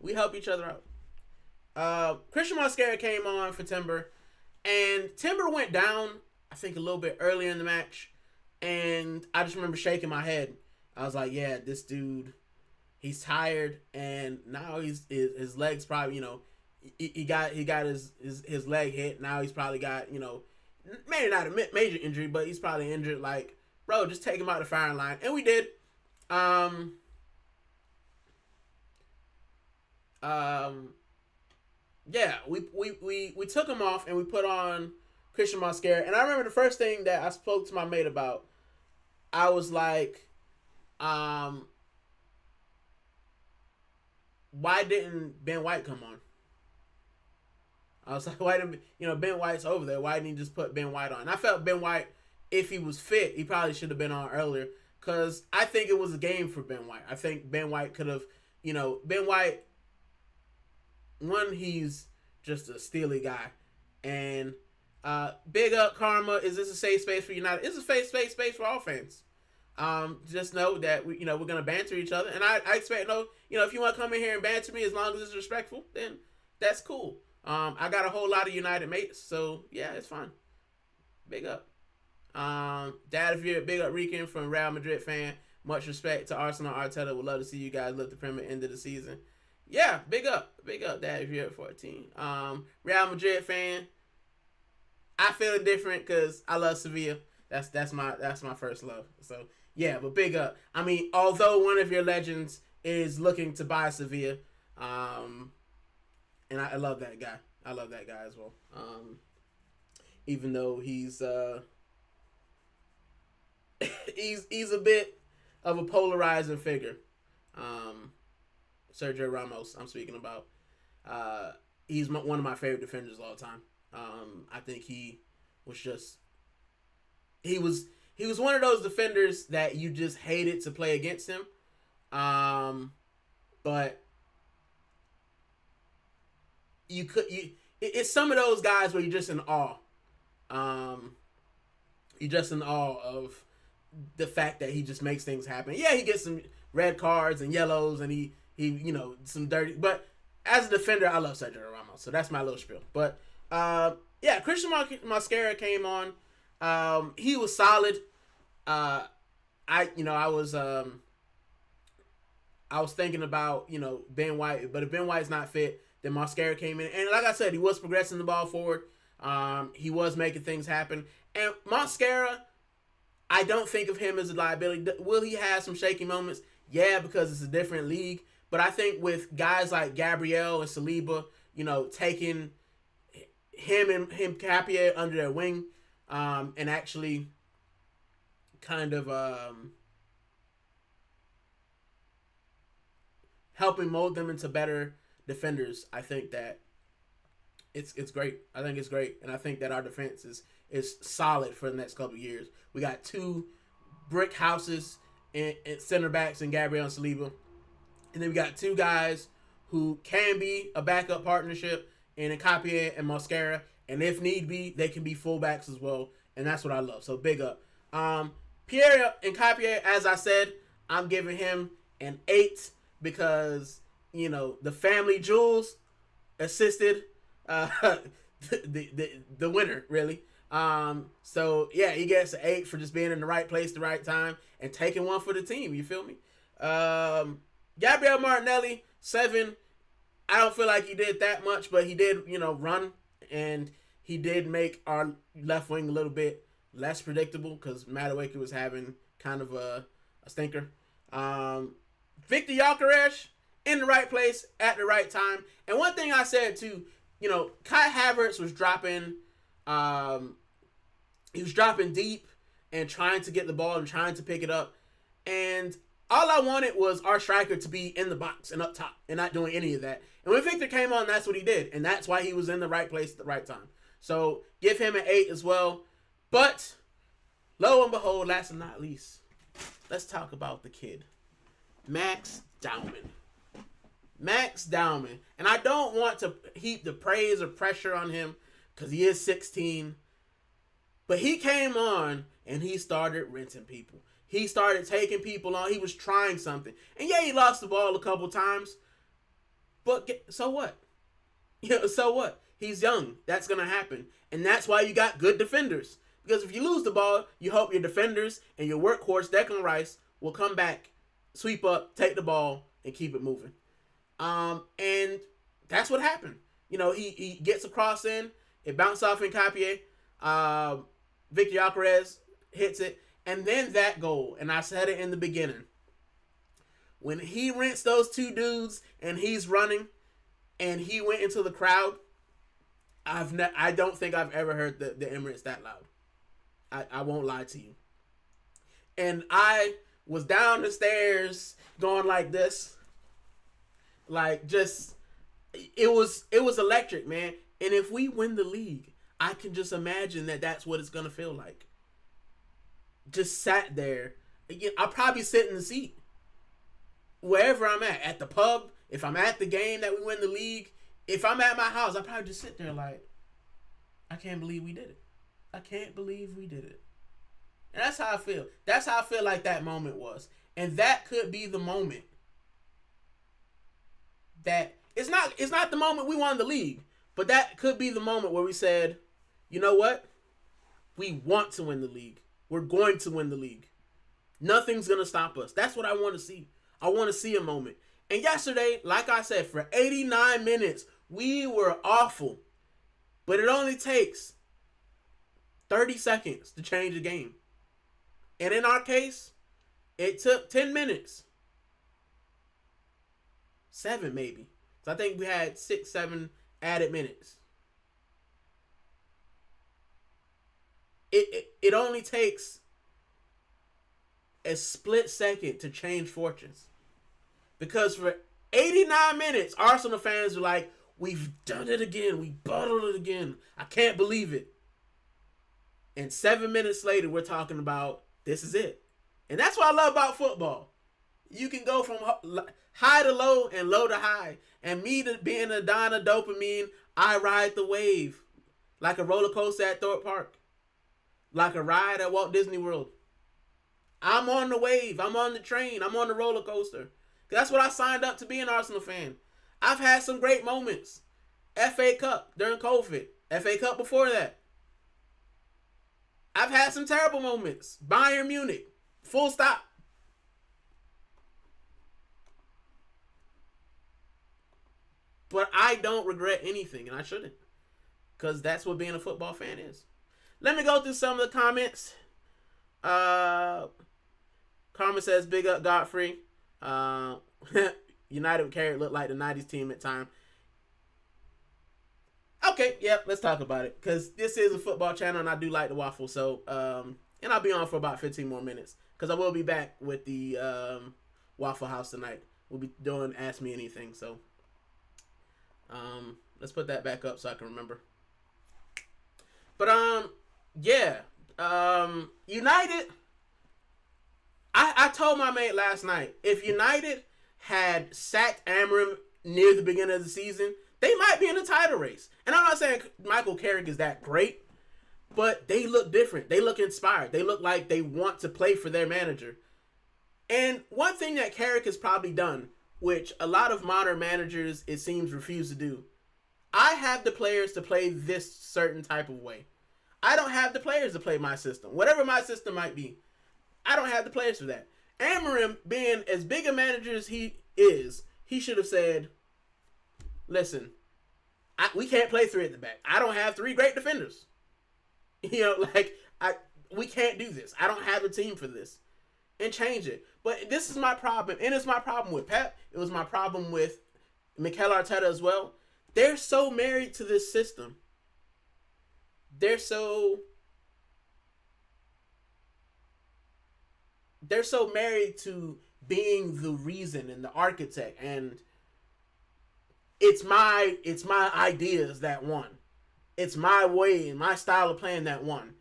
we help each other out. Christian Mosquera came on for Timber, and Timber went down, I think, a little bit earlier in the match, and I just remember shaking my head. I was like, yeah, this dude, he's tired, and now his legs probably, you know, he got his leg hit. Now he's probably got, you know, maybe not a major injury, but he's probably injured. Like, bro, just take him out of the firing line. And we did. Yeah, we took him off and we put on Christian Mosquera. And I remember the first thing that I spoke to my mate about, I was like, why didn't Ben White come on? I was like, why didn't, you know, Ben White's over there. Why didn't he just put Ben White on? And I felt Ben White, if he was fit, he probably should have been on earlier, because I think it was a game for Ben White. I think Ben White could have, you know, Ben White, one, he's just a steely guy. And big up Karma. Is this a safe space for United? It's a safe space for all fans. Just know that we're gonna banter each other, and I expect if you want to come in here and banter me, as long as it's respectful, then that's cool. I got a whole lot of United mates, so yeah, it's fine. Big up. Dad, if you're a big up Rican from Real Madrid fan, much respect to Arsenal. Arteta, would love to see you guys lift the Premier end of the season. Yeah, big up, Dad, if you're at 14. Real Madrid fan, I feel different because I love Sevilla. That's my first love. So yeah, but big up. I mean, although one of your legends is looking to buy Sevilla, and I love that guy. I love that guy as well. Even though he's he's a bit of a polarizing figure. Sergio Ramos, I'm speaking about. He's one of my favorite defenders of all time. I think he was one of those defenders that you just hated to play against him. But it's some of those guys where you're just in awe. You're just in awe of the fact that he just makes things happen. Yeah, he gets some red cards and yellows, and he some dirty. But as a defender, I love Sergio Ramos, so that's my little spiel. But yeah, Christian Mosquera came on. He was solid. I was thinking about Ben White, but if Ben White's not fit, then Mosquera came in, and like I said, he was progressing the ball forward. He was making things happen, and Mosquera, I don't think of him as a liability. Will he have some shaky moments? Yeah, because it's a different league. But I think with guys like Gabriel and Saliba, taking him Capier under their wing, and actually kind of helping mold them into better defenders, I think that it's great. I think it's great, and I think that our defense is solid for the next couple of years. We got two brick houses in center backs in Gabriel and Saliba, and then we got two guys who can be a backup partnership in Capier and Mosquera, and if need be, they can be fullbacks as well, and that's what I love. So big up. Pierre and Capier, as I said, I'm giving him an 8 because the family jewels assisted the winner, really. So yeah, he gets an 8 for just being in the right place, the right time, and taking one for the team. You feel me? Gabriel Martinelli, 7. I don't feel like he did that much, but he did, run, and he did make our left wing a little bit less predictable because Madueke was having kind of a stinker. Victor Gyökeres in the right place at the right time. And one thing I said too, Kai Havertz was dropping, he was dropping deep and trying to get the ball and trying to pick it up. And all I wanted was our striker to be in the box and up top and not doing any of that. And when Victor came on, that's what he did. And that's why he was in the right place at the right time. So give him an 8 as well. But lo and behold, last but not least, let's talk about the kid, Max Dowman. Max Dowman. And I don't want to heap the praise or pressure on him because he is 16. But he came on and he started rinsing people. He started taking people on. He was trying something. And yeah, he lost the ball a couple times. But so what? So what? He's young. That's going to happen. And that's why you got good defenders. Because if you lose the ball, you hope your defenders and your workhorse, Declan Rice, will come back, sweep up, take the ball, and keep it moving. And that's what happened. He gets a cross in. It bounced off Nkapie. Victor Gyökeres hits it. And then that goal. And I said it in the beginning. When he rinsed those two dudes and he's running and he went into the crowd, I don't think I've ever heard the Emirates that loud. I won't lie to you. And I was down the stairs going like this. Like, just, it was electric, man. And if we win the league, I can just imagine that that's what it's going to feel like. Just sat there. Again, I'll probably sit in the seat. Wherever I'm at the pub, if I'm at the game that we win the league, if I'm at my house, I'll probably just sit there like, I can't believe we did it. I can't believe we did it. And that's how I feel. That's how I feel like that moment was. And that could be the moment that it's not the moment we won the league, but that could be the moment where we said, you know what? We want to win the league. We're going to win the league. Nothing's going to stop us. That's what I want to see. I want to see a moment. And yesterday, like I said, for 89 minutes, we were awful. But it only takes 30 seconds to change the game. And in our case, it took 10 minutes. 7 maybe. So I think we had 6, 7 added minutes. It only takes a split second to change fortunes. Because for 89 minutes, Arsenal fans were like, we've done it again. We bottled it again. I can't believe it. And 7 minutes later, we're talking about this is it. And that's what I love about football. You can go from high to low and low to high. And me being a Donna Dopamine, I ride the wave. Like a roller coaster at Thorpe Park. Like a ride at Walt Disney World. I'm on the wave. I'm on the train. I'm on the roller coaster. That's what I signed up to be an Arsenal fan. I've had some great moments. FA Cup during COVID. FA Cup before that. I've had some terrible moments. Bayern Munich. Full stop. But I don't regret anything, and I shouldn't. Because that's what being a football fan is. Let me go through some of the comments. Carmen says, big up Godfrey. United with Carrot looked like the 90s team at time. Okay, yep, let's talk about it. Because this is a football channel, and I do like the waffle. So, and I'll be on for about 15 more minutes. Because I will be back with the Waffle House tonight. We'll be doing Ask Me Anything. So, let's put that back up so I can remember. But, yeah. United, I told my mate last night, if United had sacked Amorim near the beginning of the season, they might be in the title race. And I'm not saying Michael Carrick is that great, but they look different. They look inspired. They look like they want to play for their manager. And one thing that Carrick has probably done, which a lot of modern managers, it seems, refuse to do, I have the players to play this certain type of way. I don't have the players to play my system. Whatever my system might be, I don't have the players for that. Amorim, being as big a manager as he is, he should have said, listen, we can't play 3 at the back. I don't have 3 great defenders. We can't do this. I don't have a team for this. And change it. But this is my problem. And it's my problem with Pep. It was my problem with Mikel Arteta as well. They're so married to this system. They're so married to being the reason and the architect, and it's my ideas that won. it's my way and my style of playing that won.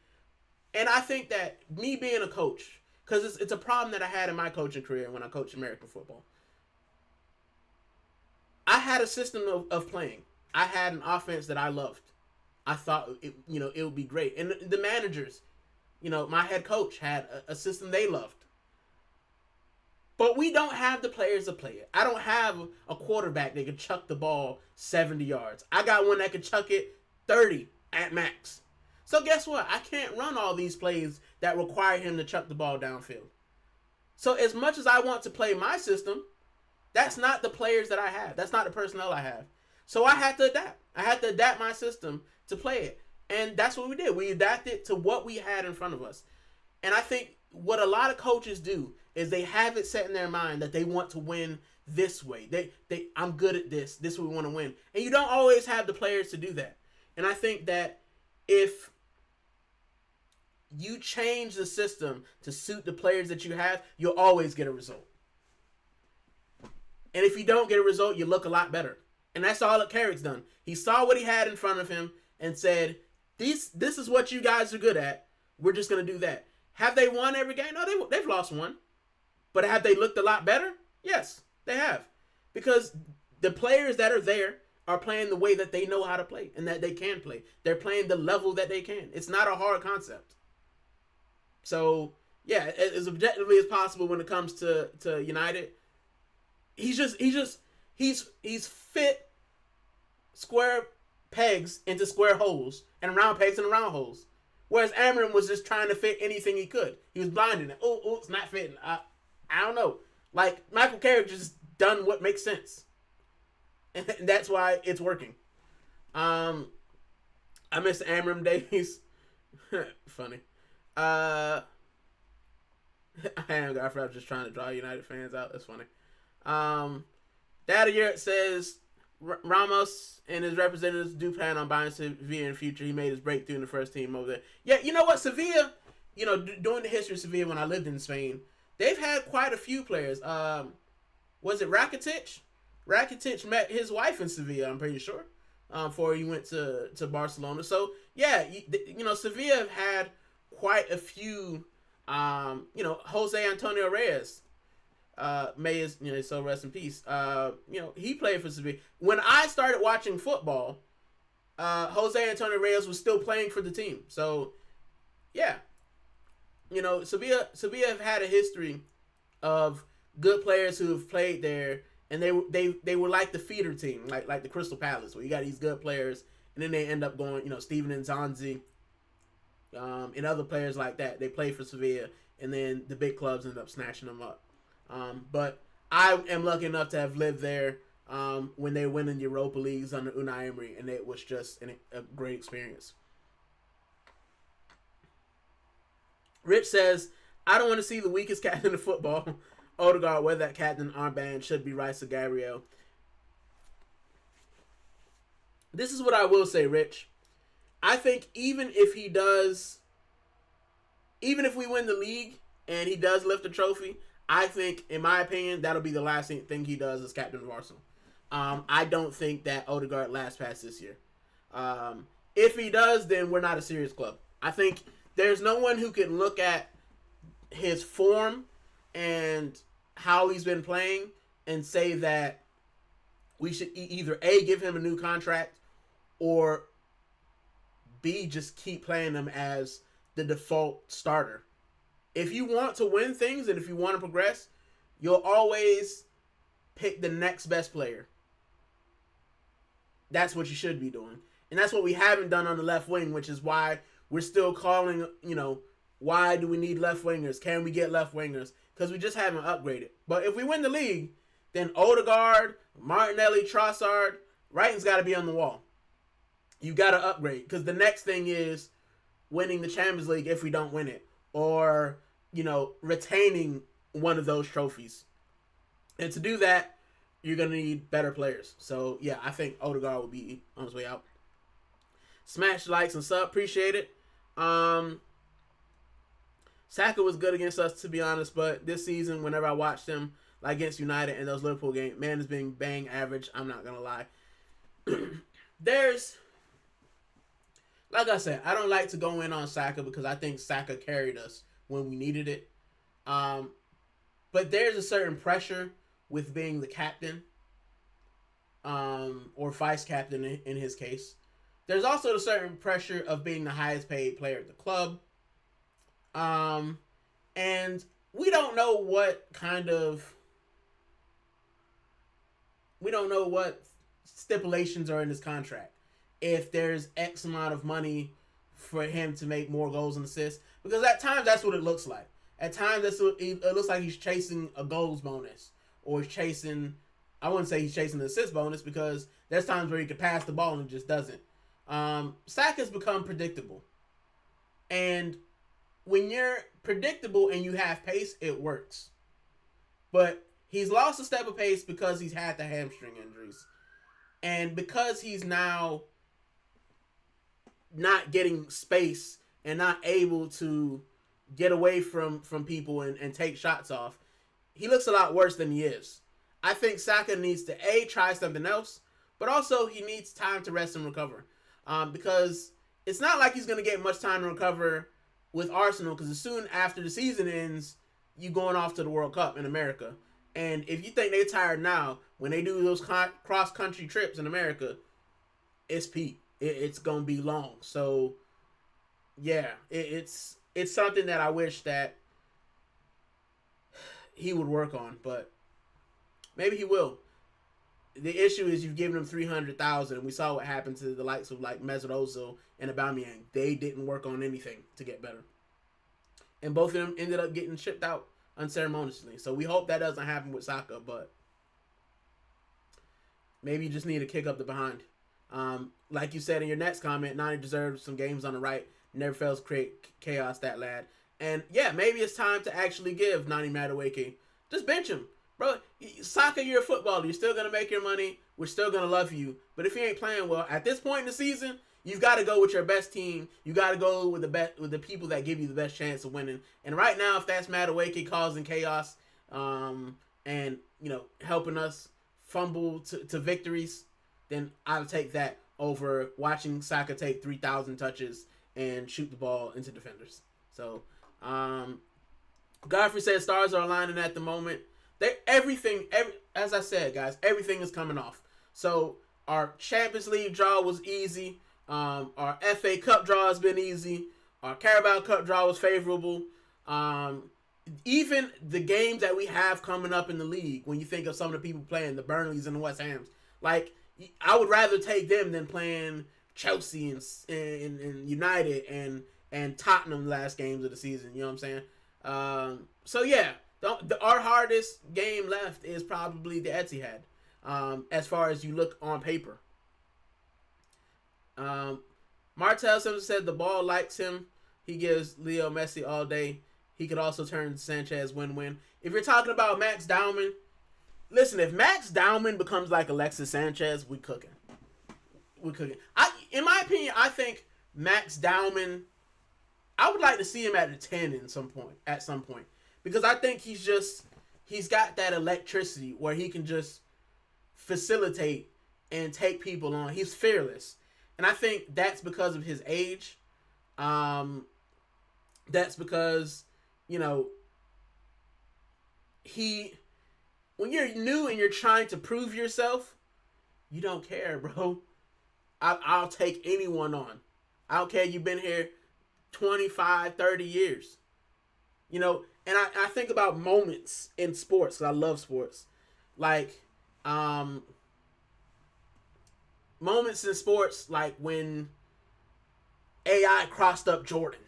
And I think that me being a coach, because it's a problem that I had in my coaching career when I coached American football. I had a system of playing. I had an offense that I loved. I thought it would be great. And the managers, my head coach had a system they loved. But we don't have the players to play it. I don't have a quarterback that can chuck the ball 70 yards. I got one that can chuck it 30 at max. So guess what? I can't run all these plays that require him to chuck the ball downfield. So as much as I want to play my system, that's not the players that I have. That's not the personnel I have. So I had to adapt. I had to adapt my system to play it. And that's what we did. We adapted to what we had in front of us. And I think what a lot of coaches do is they have it set in their mind that they want to win this way. I'm good at this. This is what we want to win. And you don't always have the players to do that. And I think that if you change the system to suit the players that you have, you'll always get a result. And if you don't get a result, you look a lot better. And that's all that Carrick's done. He saw what he had in front of him and said, this is what you guys are good at. We're just going to do that. Have they won every game? No, they've lost one. But have they looked a lot better? Yes, they have. Because the players that are there are playing the way that they know how to play and that they can play. They're playing the level that they can. It's not a hard concept. So, yeah, as objectively as possible when it comes to United, he's fit square pegs into square holes and round pegs into round holes. Whereas Amram was just trying to fit anything he could. He was blinding it. Oh, it's not fitting. I don't know. Like, Michael Carrick just done what makes sense. And that's why it's working. I miss Amram days. Funny. I forgot I was just trying to draw United fans out. That's funny. Data Yurt says Ramos and his representatives do plan on buying Sevilla in the future. He made his breakthrough in the first team over there. Yeah, you know what? Sevilla, during the history of Sevilla when I lived in Spain, they've had quite a few players. Was it Rakitic? Rakitic met his wife in Sevilla, I'm pretty sure, before he went to Barcelona. So, yeah, Sevilla have had quite a few, Jose Antonio Reyes. May his so rest in peace. He played for Sevilla. When I started watching football, Jose Antonio Reyes was still playing for the team. So, yeah, Sevilla have had a history of good players who have played there, and they were like the feeder team, like the Crystal Palace, where you got these good players, and then they end up going, Steven Nzonzi, and other players like that. They play for Sevilla, and then the big clubs end up snatching them up. But I am lucky enough to have lived there when they were winning Europa Leagues under Unai Emery, and it was just a great experience. Rich says, I don't want to see the weakest captain in football. Odegaard, wear that captain armband, should be Rice or Gabriel. This is what I will say, Rich. I think even if we win the league and he does lift a trophy, I think, in my opinion, that'll be the last thing he does as captain of Arsenal. I don't think that Odegaard lasts past this year. If he does, then we're not a serious club. I think there's no one who can look at his form and how he's been playing and say that we should either A, give him a new contract, or B, just keep playing him as the default starter. If you want to win things and if you want to progress, you'll always pick the next best player. That's what you should be doing. And that's what we haven't done on the left wing, which is why we're still calling, why do we need left wingers? Can we get left wingers? Because we just haven't upgraded. But if we win the league, then Odegaard, Martinelli, Trossard, writing's got to be on the wall. You got to upgrade. Because the next thing is winning the Champions League if we don't win it. Or, retaining one of those trophies. And to do that, you're going to need better players. So, yeah, I think Odegaard will be on his way out. Smash likes and sub. Appreciate it. Saka was good against us, to be honest, but this season, whenever I watched him against United and those Liverpool games, man is being bang average. I'm not going to lie. There's like I said, I don't like to go in on Saka because I think Saka carried us when we needed it. But there's a certain pressure with being the captain, or vice captain in his case. There's also a certain pressure of being the highest paid player at the club. And we don't know what stipulations are in his contract. If there's X amount of money for him to make more goals and assists, because at times that's what it looks like. At times it looks like he's chasing a goals bonus, or he's chasing. I wouldn't say he's chasing the assist bonus, because there's times where he could pass the ball and just doesn't. Saka's become predictable, and when you're predictable and you have pace, it works. But he's lost a step of pace because he's had the hamstring injuries, and because he's now not getting space and not able to get away from people and take shots off, he looks a lot worse than he is. I think Saka needs to try something else, but also he needs time to rest and recover, because it's not like he's going to get much time to recover with Arsenal, because as soon after the season ends, you going off to the World Cup in America. And if you think they're tired now, when they do those cross-country trips in America, it's peak. It's going to be long. So, yeah, it's something that I wish that he would work on, but maybe he will. The issue is you've given him $300,000. We saw what happened to the likes of like Mesut Ozil and Aubameyang. They didn't work on anything to get better, and both of them ended up getting shipped out unceremoniously. So we hope that doesn't happen with Saka, but maybe you just need to kick up the behind. Like you said in your next comment, Nani deserves some games on the right. Never fails to create chaos, that lad. And yeah, maybe it's time to actually give Nani Madueke. Just bench him. Bro, Saka, you're a footballer. You're still going to make your money. We're still going to love you. But if you ain't playing well, at this point in the season, you've got to go with your best team. You got to go with the people that give you the best chance of winning. And right now, if that's Madueke causing chaos, and helping us fumble to victories, then I'll take that over watching Saka take 3,000 touches and shoot the ball into defenders. So, Godfrey says stars are aligning at the moment. As I said, guys, everything is coming off. So our Champions League draw was easy. Our FA Cup draw has been easy. Our Carabao Cup draw was favorable. Even the games that we have coming up in the league, when you think of some of the people playing, the Burnleys and the West Hams, like, I would rather take them than playing Chelsea and United and Tottenham last games of the season. You know what I'm saying? So yeah. Our hardest game left is probably the Etihad, as far as you look on paper. Martel Simpson said the ball likes him. He gives Leo Messi all day. He could also turn Sanchez win-win. If you're talking about Max Dowman, listen, if Max Dowman becomes like Alexis Sanchez, we cooking. In my opinion, I think Max Dowman, I would like to see him at a 10 at some point. Because I think he's got that electricity where he can just facilitate and take people on. He's fearless. And I think that's because of his age. That's because, when you're new and you're trying to prove yourself, you don't care, bro. I'll take anyone on. I don't care. You've been here 25, 30 years. And I think about moments in sports, because I love sports. Like, moments in sports, like when AI crossed up Jordan.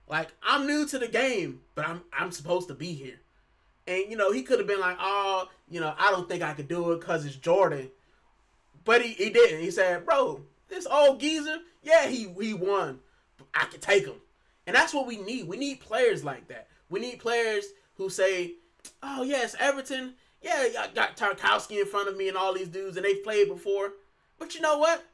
Like, I'm new to the game, but I'm supposed to be here. And, he could have been like, I don't think I could do it because it's Jordan. But he didn't. He said, bro, this old geezer, yeah, he won. But I can take him. And that's what we need. We need players like that. We need players who say, oh, yes, Everton. Yeah, I got Tarkowski in front of me and all these dudes, and they've played before. But you know what?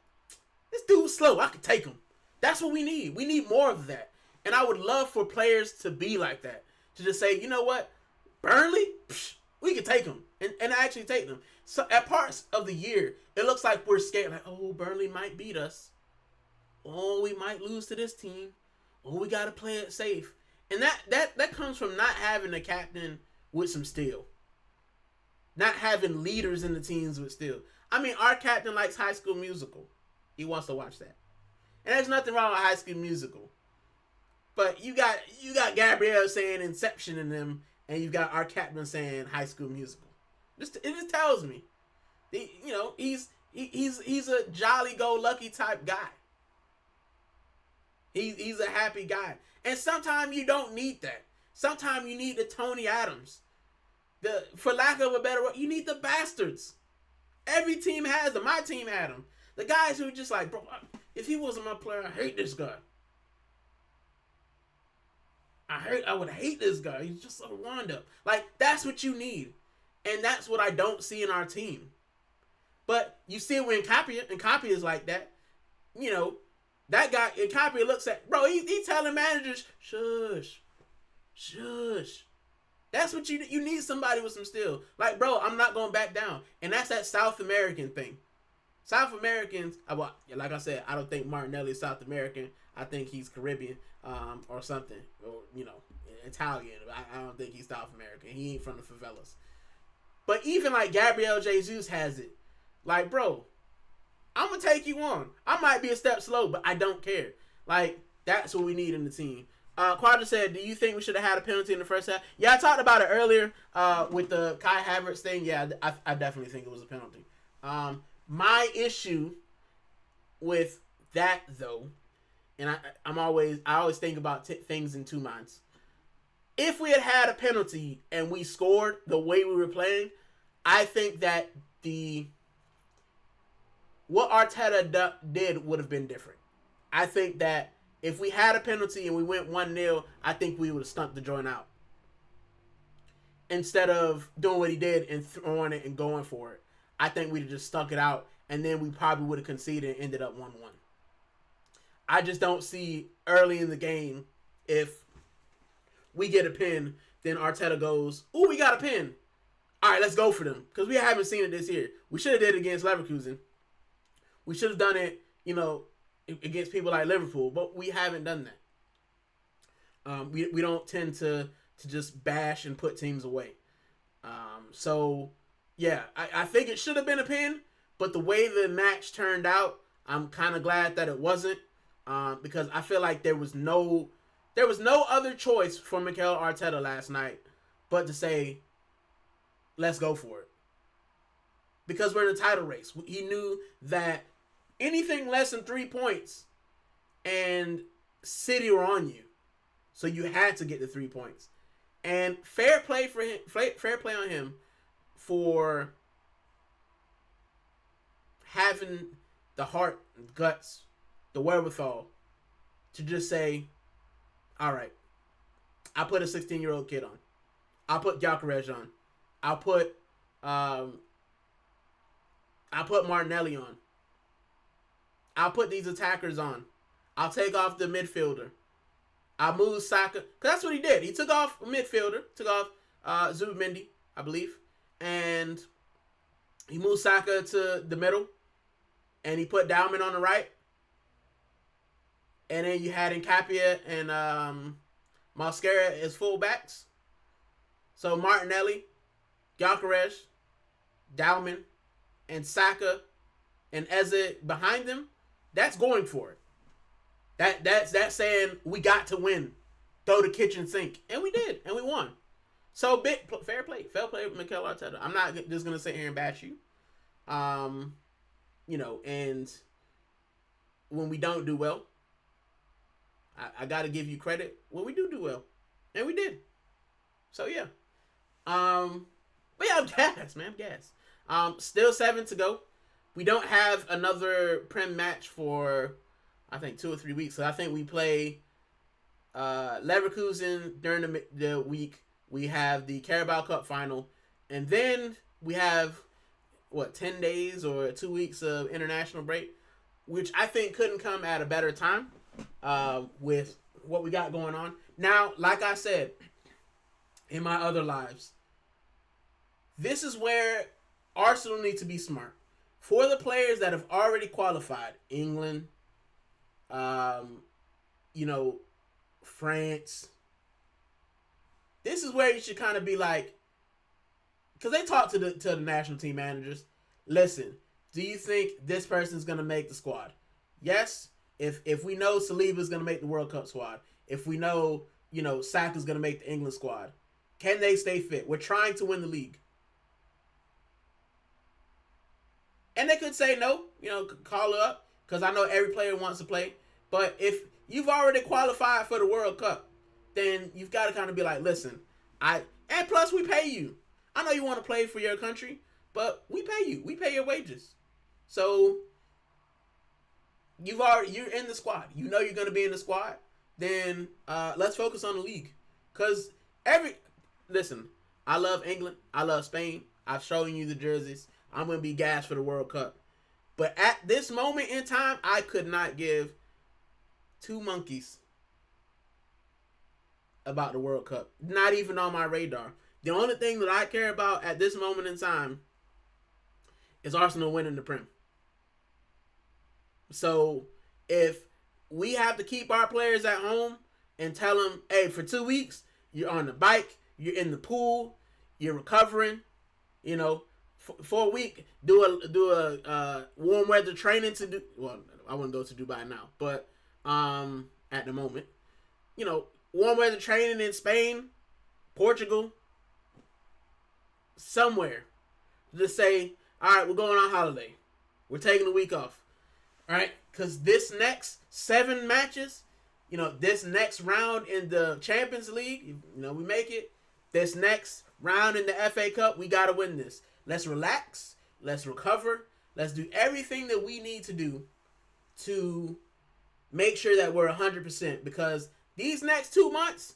This dude's slow. I can take him. That's what we need. We need more of that. And I would love for players to be like that. To just say, you know what? Burnley, we can take them. And actually take them. So at parts of the year, it looks like we're scared. Like, oh, Burnley might beat us. oh, we might lose to this team. Oh, we got to play it safe. And that comes from not having a captain with some steel. Not having leaders in the teams with steel. I mean, our captain likes High School Musical. He wants to watch that. And there's nothing wrong with High School Musical. But you got Gabrielle saying Inception in them, and you've got our captain saying High School Musical. It just tells me, he's a jolly-go-lucky type guy. He's a happy guy, and sometimes you don't need that. Sometimes you need the Tony Adams. For lack of a better word, you need the bastards. Every team has them. My team had them. The guys who are just like, bro, if he wasn't my player, I hate this guy. I would hate this guy. He's just so wound up. Like, that's what you need. And that's what I don't see in our team. But you see it when Capia, and Capia is like that. That guy, and Capia looks at, bro, he's telling managers, shush. That's what you need, somebody with some steel. Like, bro, I'm not going back down. And that's that South American thing. South Americans, like I said, I don't think Martinelli is South American. I think he's Caribbean or something. Or, Italian. I don't think he's South American. He ain't from the favelas. But even like Gabriel Jesus has it. Like, bro, I'm going to take you on. I might be a step slow, but I don't care. Like, that's what we need in the team. Quadra said, do you think we should have had a penalty in the first half? Yeah, I talked about it earlier with the Kai Havertz thing. Yeah, I definitely think it was a penalty. My issue with that, though, and I always think about things in two minds. If we had a penalty and we scored the way we were playing, I think that what Arteta did would have been different. I think that if we had a penalty and we went 1-0, I think we would have stunk the joint out. Instead of doing what he did and throwing it and going for it, I think we'd have just stunk it out, and then we probably would have conceded and ended up 1-1. I just don't see early in the game, if we get a pin, then Arteta goes, ooh, we got a pin. All right, let's go for them. Because we haven't seen it this year. We should have did it against Leverkusen. We should have done it, against people like Liverpool, but we haven't done that. We don't tend to just bash and put teams away. So, yeah, I think it should have been a pin, but the way the match turned out, I'm kind of glad that it wasn't, because I feel like there was no other choice for Mikel Arteta last night but to say, let's go for it. Because we're in a title race. He knew that anything less than 3 points and City were on you. So you had to get the 3 points. And fair play for him, fair play on him for having the heart, guts, the wherewithal to just say, all right, I'll put a 16-year-old kid on. I'll put Gyökeres on. I'll put Martinelli on. I'll put these attackers on. I'll take off the midfielder. I'll move Saka. Because that's what he did. He took off a midfielder. Took off Zubimendi, I believe. And he moved Saka to the middle. And he put Dopamine on the right. And then you had Nkapia and Mosquera as fullbacks. So Martinelli, Gyökeres, Dopamine, and Saka, and Eze behind them. That's going for it. That's saying we got to win. Throw the kitchen sink. And we did. And we won. So fair play. Fair play with Mikel Arteta. I'm not just going to sit here and bash you. And when we don't do well, I got to give you credit when we do well. And we did. So, yeah. But yeah, I'm gassed, man. I'm gassed. Still 7 to go. We don't have another Prem match for, I think, 2 or 3 weeks. So I think we play Leverkusen during the week. We have the Carabao Cup final. And then we have, 10 days or 2 weeks of international break, which I think couldn't come at a better time with what we got going on. Now, like I said in my other lives, this is where Arsenal need to be smart. For the players that have already qualified, England, um, you know, France. This is where you should kind of be like, because they talk to the national team managers. Listen, do you think this person's gonna make the squad? Yes. If we know Saliba's gonna make the World Cup squad, if we know Saka's gonna make the England squad, can they stay fit? We're trying to win the league. And they could say no, call it up, because I know every player wants to play. But if you've already qualified for the World Cup, then you've got to kind of be like, listen, and plus we pay you. I know you want to play for your country, but we pay you. We pay your wages. So you're in the squad. You know you're going to be in the squad. Then let's focus on the league. Because listen, I love England. I love Spain. I've shown you the jerseys. I'm going to be gassed for the World Cup. But at this moment in time, I could not give two monkeys about the World Cup. Not even on my radar. The only thing that I care about at this moment in time is Arsenal winning the Prem. So if we have to keep our players at home and tell them, hey, for 2 weeks, you're on the bike, you're in the pool, you're recovering, for a week, do a warm weather training to do. Well, I wouldn't go to Dubai now, but at the moment, warm weather training in Spain, Portugal, somewhere. Just say, all right, we're going on holiday. We're taking a week off. All right, because this next 7 matches, this next round in the Champions League, we make it. This next round in the FA Cup, we got to win this. Let's relax. Let's recover. Let's do everything that we need to do to make sure that we're 100%. Because these next 2 months,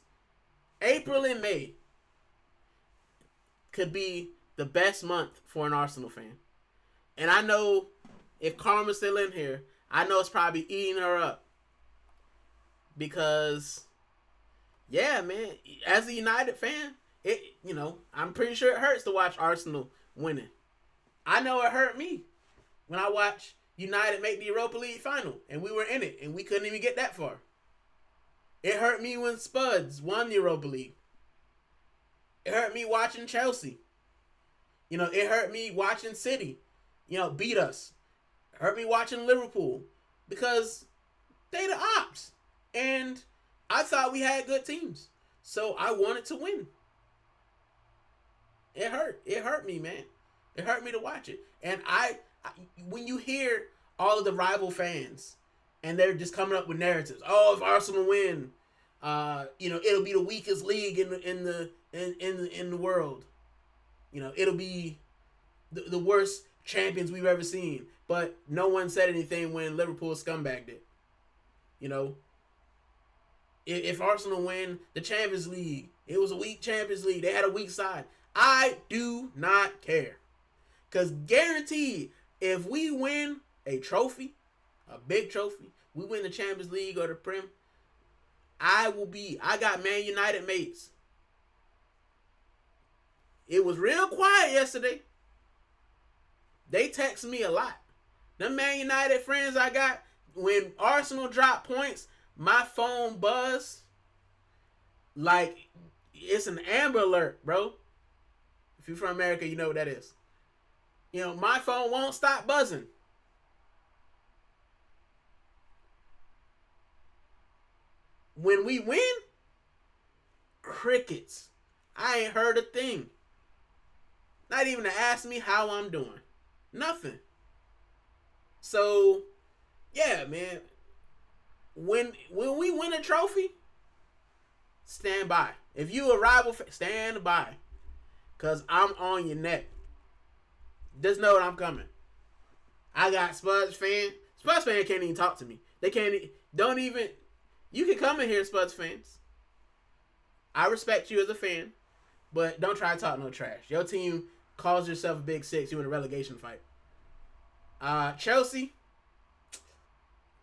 April and May, could be the best month for an Arsenal fan. And I know if Karma's still in here, I know it's probably eating her up. Because, yeah, man, as a United fan, I'm pretty sure it hurts to watch Arsenal winning. I know it hurt me when I watched United make the Europa League final and we were in it and we couldn't even get that far. It hurt me when Spuds won the Europa League. It hurt me watching Chelsea. It hurt me watching City, beat us. It hurt me watching Liverpool because they the ops. And I thought we had good teams. So I wanted to win. It hurt. It hurt me, man. It hurt me to watch it. And I when you hear all of the rival fans and they're just coming up with narratives, oh, if Arsenal win, it'll be the weakest league in the world. It'll be the worst champions we've ever seen. But no one said anything when Liverpool scumbagged it. If Arsenal win the Champions League, it was a weak Champions League. They had a weak side. I do not care. Because guaranteed, if we win a trophy, a big trophy, we win the Champions League or the Prem, I got Man United mates. It was real quiet yesterday. They text me a lot. Them Man United friends I got, when Arsenal dropped points, my phone buzzed like it's an Amber Alert, bro. If you're from America, you know what that is. My phone won't stop buzzing. When we win, crickets. I ain't heard a thing. Not even to ask me how I'm doing. Nothing. So, yeah, man. When we win a trophy, stand by. If you a rival, stand by. Because I'm on your neck. Just know that I'm coming. I got Spuds fan. Spuds fan can't even talk to me. They don't even. You can come in here, Spuds fans. I respect you as a fan. But don't try to talk no trash. Your team calls yourself a Big Six. You in a relegation fight. Chelsea.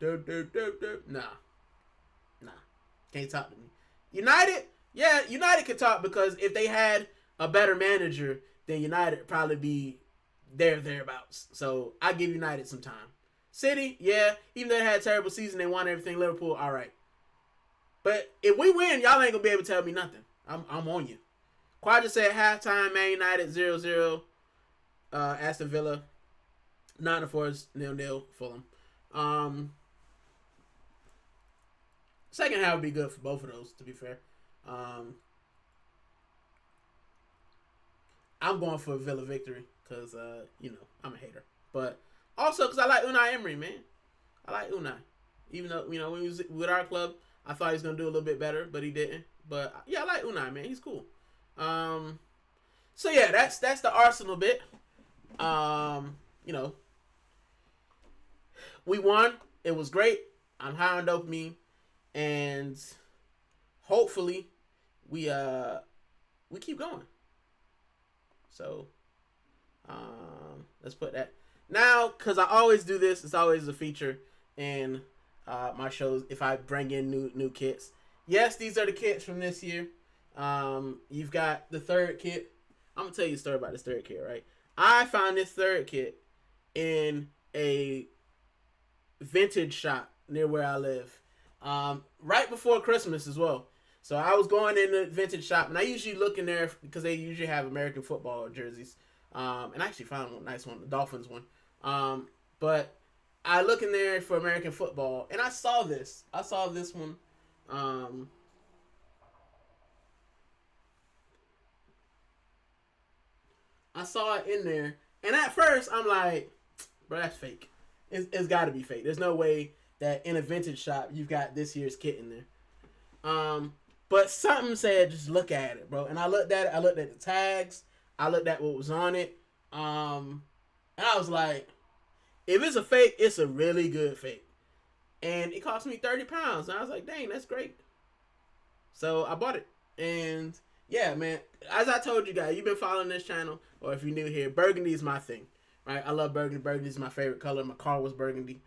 Nah. Can't talk to me. United. Yeah, United could talk because if they had a better manager, then United would probably be thereabouts. So I give United some time. City, yeah, even though they had a terrible season, they won everything. Liverpool, all right. But if we win, y'all ain't gonna be able to tell me nothing. I'm on you. Quadra said halftime, Man United 0-0. Aston Villa, Nottingham Forest 0-0. Fulham. Second half would be good for both of those, to be fair. I'm going for a Villa victory because, I'm a hater. But also because I like Unai Emery, man. I like Unai. Even though, when he was with our club, I thought he was going to do a little bit better, but he didn't. But, yeah, I like Unai, man. He's cool. So, yeah, that's the Arsenal bit. We won. It was great. I'm high on dopamine. And hopefully we keep going. So, let's put that. Now, because I always do this, it's always a feature in my shows if I bring in new kits. Yes, these are the kits from this year. You've got the third kit. I'm going to tell you a story about this third kit, right? I found this third kit in a vintage shop near where I live. Right before Christmas as well. So I was going in the vintage shop, and I usually look in there because they usually have American football jerseys. And I actually found one nice one, the Dolphins one. But I look in there for American football, and I saw this. I saw this one. I saw it in there, and at first I'm like, bro, that's fake. It's got to be fake. There's no way that in a vintage shop you've got this year's kit in there. But something said just look at it, bro. And I looked at it. I looked at the tags. I looked at what was on it. And I was like, if it's a fake, it's a really good fake. And it cost me 30 pounds. And I was like, dang, that's great. So I bought it. And yeah, man, as I told you guys, you've been following this channel, or if you're new here, burgundy is my thing. Right? I love burgundy. Burgundy is my favorite color. My car was burgundy,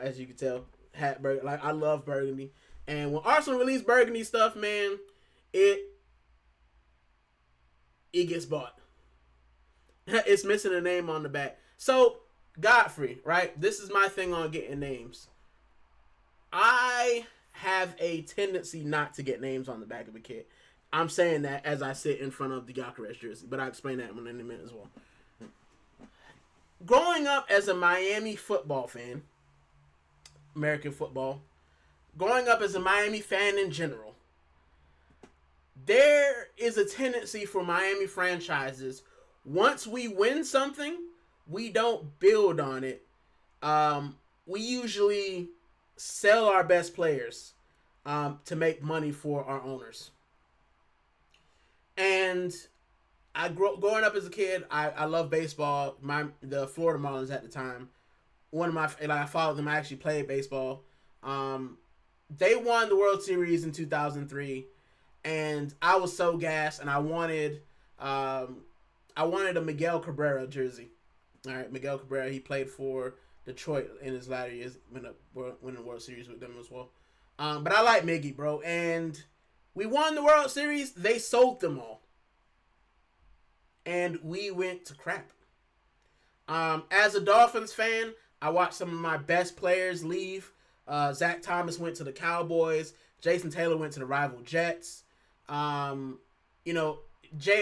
as you can tell. Hat burgundy. Like, I love burgundy. And when Arsenal released burgundy stuff, man, it gets bought. It's missing a name on the back. So, Godfrey, right? This is my thing on getting names. I have a tendency not to get names on the back of a kit. I'm saying that as I sit in front of the Gyökeres jersey, but I'll explain that in a minute as well. Growing up as a Miami football fan, American football, growing up as a Miami fan in general, there is a tendency for Miami franchises, once we win something, we don't build on it. We usually sell our best players to make money for our owners. And growing up as a kid, I love baseball. The Florida Marlins at the time, I followed them. I actually played baseball. They won the World Series in 2003, and I was so gassed, and I wanted a Miguel Cabrera jersey. All right, Miguel Cabrera. He played for Detroit in his latter years, winning the World Series with them as well. But I like Miggy, bro, and we won the World Series. They sold them all, and we went to crap. As a Dolphins fan, I watched some of my best players leave. Zach Thomas went to the Cowboys. Jason Taylor went to the rival Jets. Jay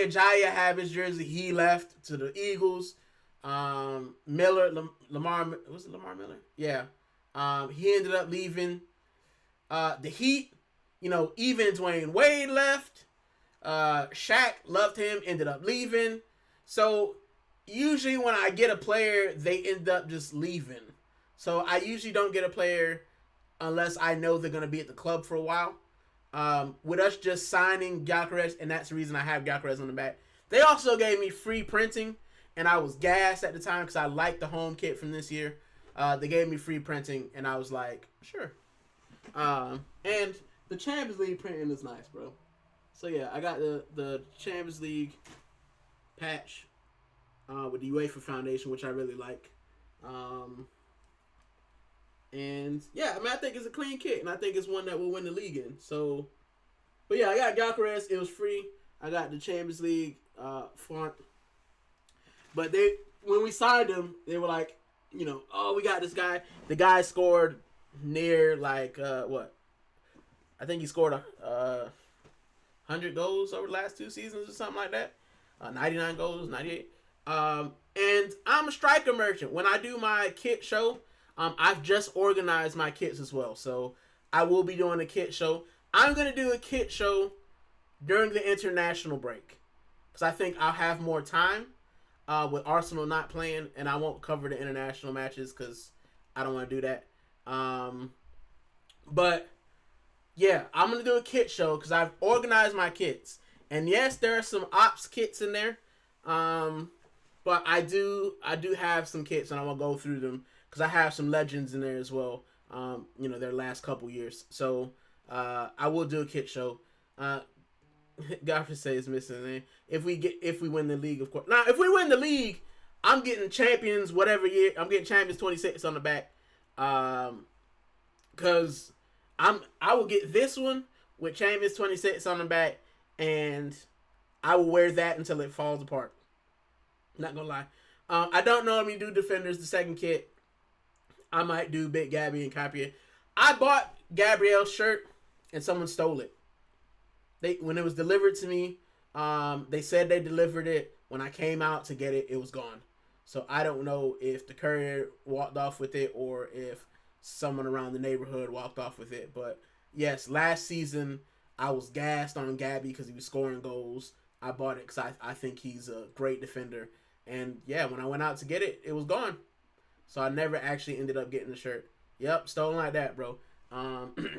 Ajayi have his jersey. He left to the Eagles. Lamar, was it Lamar Miller? Yeah. He ended up leaving. The Heat, even Dwayne Wade left. Shaq loved him, ended up leaving. So usually when I get a player, they end up just leaving. So I usually don't get a player unless I know they're going to be at the club for a while. With us just signing Gyökeres, and that's the reason I have Gyökeres on the back. They also gave me free printing, and I was gassed at the time because I liked the home kit from this year. They gave me free printing, and I was like, sure. And the Champions League printing is nice, bro. So yeah, I got the Champions League patch with the UEFA Foundation, which I really like. And yeah, I think it's a clean kit, and I think it's one that we'll win the league in. So, but yeah, I got Gyökeres. It was free. I got the Champions League font. But when we signed him, they were like, oh, we got this guy. The guy scored near like what? I think he scored 100 goals over the last 2 seasons or something like that. 99 goals, 98. And I'm a striker merchant. When I do my kit show, I've just organized my kits as well. So I will be doing a kit show. I'm going to do a kit show during the international break because I think I'll have more time with Arsenal not playing, and I won't cover the international matches because I don't want to do that. But yeah, I'm going to do a kit show because I've organized my kits. And yes, there are some ops kits in there. But I do have some kits, and I'm going to go through them because I have some legends in there as well. Their last couple years. So I will do a kit show. Godfrey says missing. Man. If we win the league, of course. Now, if we win the league, I'm getting champions whatever year. I'm getting champions 26 on the back. Because I will get this one with champions 26 on the back, and I will wear that until it falls apart. Not gonna lie. I don't normally do defenders. The second kit, I might do Big Gabby and copy it. I bought Gabrielle's shirt and someone stole it. When it was delivered to me, they said they delivered it. When I came out to get it, it was gone. So I don't know if the courier walked off with it or if someone around the neighborhood walked off with it. But yes, last season I was gassed on Gabby because he was scoring goals. I bought it because I think he's a great defender. And yeah, when I went out to get it, it was gone. So I never actually ended up getting the shirt. Yep, stolen like that, bro.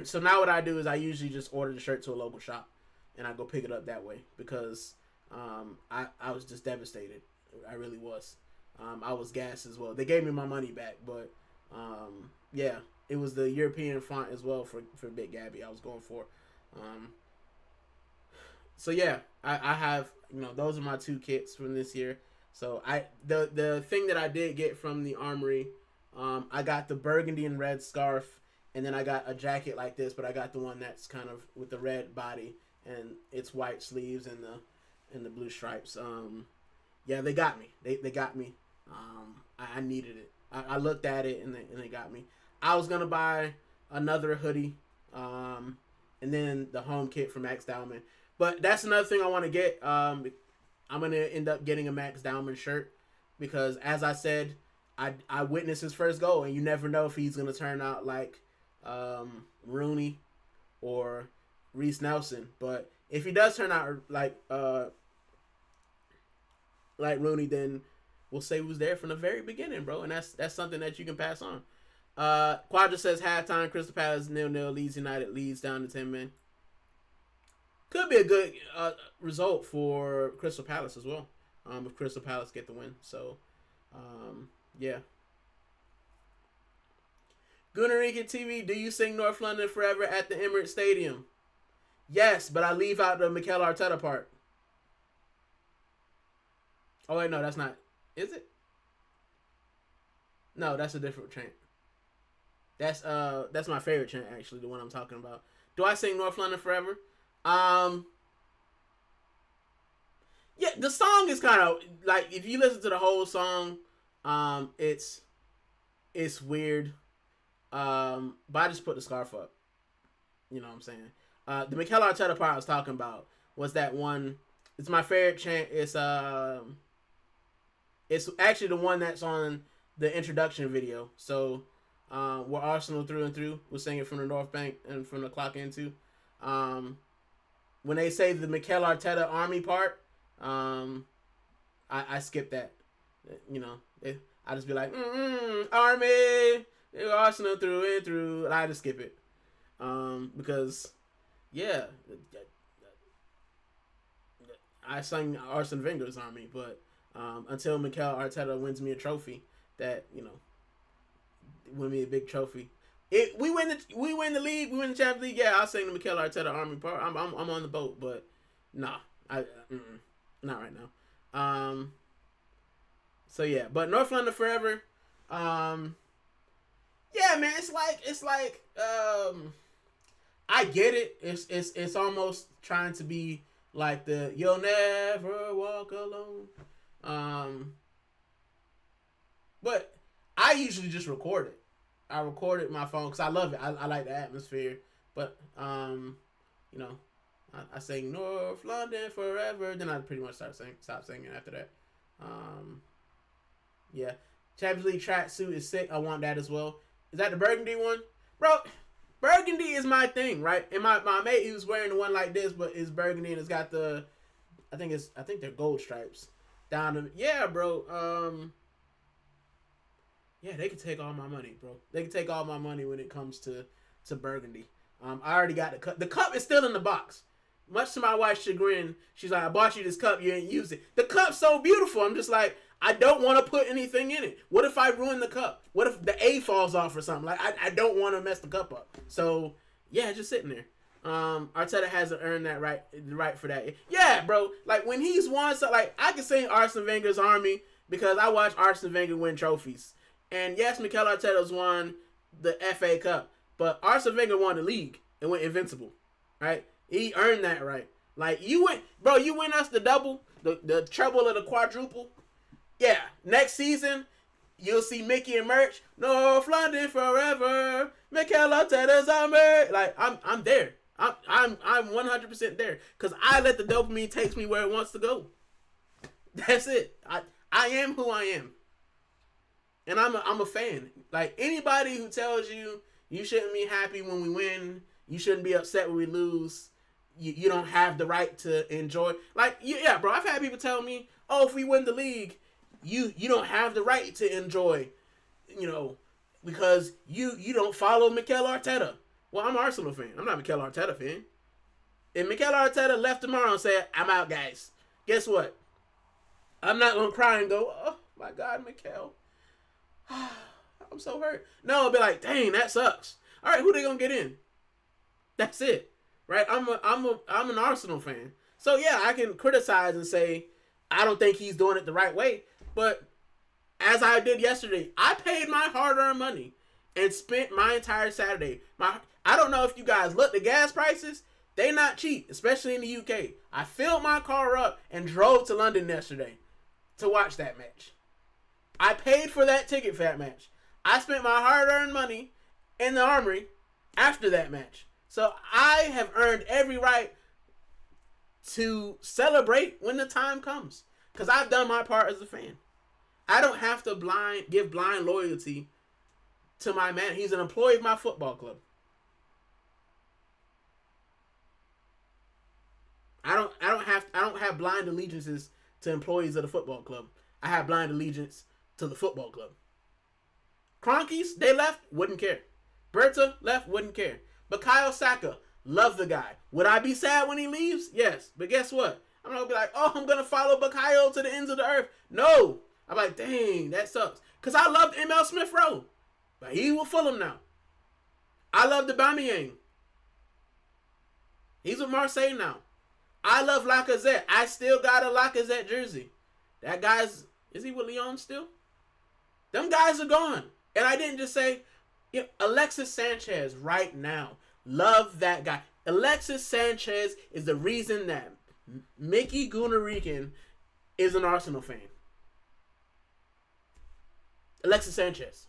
So now what I do is I usually just order the shirt to a local shop, and I go pick it up that way because I was just devastated. I really was. I was gassed as well. They gave me my money back, but yeah, it was the European font as well for Big Gabby I was going for. So yeah, I have those are my 2 kits from this year. So the thing that I did get from the armory, I got the burgundy and red scarf, and then I got a jacket like this, but I got the one that's kind of with the red body and it's white sleeves and the blue stripes. Yeah, they got me. They got me. I needed it. I looked at it and they got me. I was gonna buy another hoodie, and then the home kit for Max Dowman. But that's another thing I want to get. I'm going to end up getting a Max Dowman shirt because, as I said, I witnessed his first goal, and you never know if he's going to turn out like Rooney or Reece Nelson. But if he does turn out like Rooney, then we'll say he was there from the very beginning, bro. And that's something that you can pass on. Quadra says halftime, Crystal Palace 0-0, Leeds United leads down to 10 men. Could be a good result for Crystal Palace as well, if Crystal Palace get the win. So, yeah. Gooner Rican TV, do you sing North London Forever at the Emirates Stadium? Yes, but I leave out the Mikel Arteta part. Oh, wait, no, that's not. Is it? No, that's a different chant. That's my favorite chant, actually, the one I'm talking about. Do I sing North London Forever? Yeah, the song is kind of like, if you listen to the whole song, it's weird. But I just put the scarf up. You know what I'm saying? The Mikel Arteta part I was talking about was that one. It's my favorite chant. It's actually the one that's on the introduction video. So, where Arsenal through and through was singing from the North Bank and from the clock into. When they say the Mikel Arteta army part, I skip that. I just be like, army, Arsenal through and through. And I just skip it. Because, yeah, I sang Arsene Wenger's army, but until Mikel Arteta wins me a trophy, that, win me a big trophy. We win the league, we win the Champions League. Yeah, I'll sing the Mikel Arteta army part. I'm on the boat, but nah, not right now. So yeah, but North London Forever. Yeah, man, it's like I get it. It's almost trying to be like the "You'll Never Walk Alone." But I usually just record it. I record it with my phone because I love it. I like the atmosphere. But you know, I sing North London Forever. Then I pretty much stop singing after that. Yeah. Champions League tracksuit is sick. I want that as well. Is that the burgundy one? Bro, burgundy is my thing, right? And my mate, he was wearing the one like this, but it's burgundy and it's got the, I think they're gold stripes down the, yeah, bro. Yeah, they can take all my money, bro. They can take all my money when it comes to burgundy. I already got the cup. The cup is still in the box. Much to my wife's chagrin, she's like, I bought you this cup, you ain't used it. The cup's so beautiful. I'm just like, I don't want to put anything in it. What if I ruin the cup? What if the A falls off or something? Like, I don't want to mess the cup up. So, yeah, just sitting there. Arteta hasn't earned that right for that. Yeah, bro. Like, when he's won, so, like, I can sing Arsene Wenger's Army because I watched Arsene Wenger win trophies. And yes, Mikel Arteta's won the FA Cup, but Arsene Wenger won the league and went invincible, right? He earned that right. Like, you win us the double, the treble or the quadruple. Yeah, next season, you'll see Mickey and merch. North London forever. Mikel Arteta's Army. Like, I'm there. I'm 100% there. Because I let the dopamine take me where it wants to go. That's it. I am who I am. And I'm a fan. Like, anybody who tells you you shouldn't be happy when we win, you shouldn't be upset when we lose, you don't have the right to enjoy. Like, yeah, bro, I've had people tell me, oh, if we win the league, you don't have the right to enjoy, because you don't follow Mikel Arteta. Well, I'm an Arsenal fan. I'm not a Mikel Arteta fan. If Mikel Arteta left tomorrow and said, I'm out, guys, guess what? I'm not going to cry and go, oh, my God, Mikel. I'm so hurt. No, I'll be like, dang, that sucks. All right, who they going to get in? That's it. Right? I'm an Arsenal fan. So, yeah, I can criticize and say, I don't think he's doing it the right way. But as I did yesterday, I paid my hard-earned money and spent my entire Saturday. I don't know if you guys look, the gas prices, they not cheap, especially in the UK. I filled my car up and drove to London yesterday to watch that match. I paid for that ticket for that match. I spent my hard-earned money in the Armory after that match. So I have earned every right to celebrate when the time comes. Because I've done my part as a fan. I don't have to give blind loyalty to my man. He's an employee of my football club. I don't have blind allegiances to employees of the football club. I have blind allegiance to the football club. Cronkies, they left, wouldn't care. Berta left, wouldn't care. Bukayo Saka, love the guy. Would I be sad when he leaves? Yes. But guess what? I'm not going to be like, oh, I'm going to follow Bukayo to the ends of the earth. No. I'm like, dang, that sucks. Because I loved ML Smith Rowe. But he will Fulham now. I love Dopamine. He's with Marseille now. I love Lacazette. I still got a Lacazette jersey. That guy's, is he with Lyon still? Them guys are gone. And I didn't just say, Alexis Sanchez right now. Love that guy. Alexis Sanchez is the reason that Mickey Gooner Rican is an Arsenal fan. Alexis Sanchez.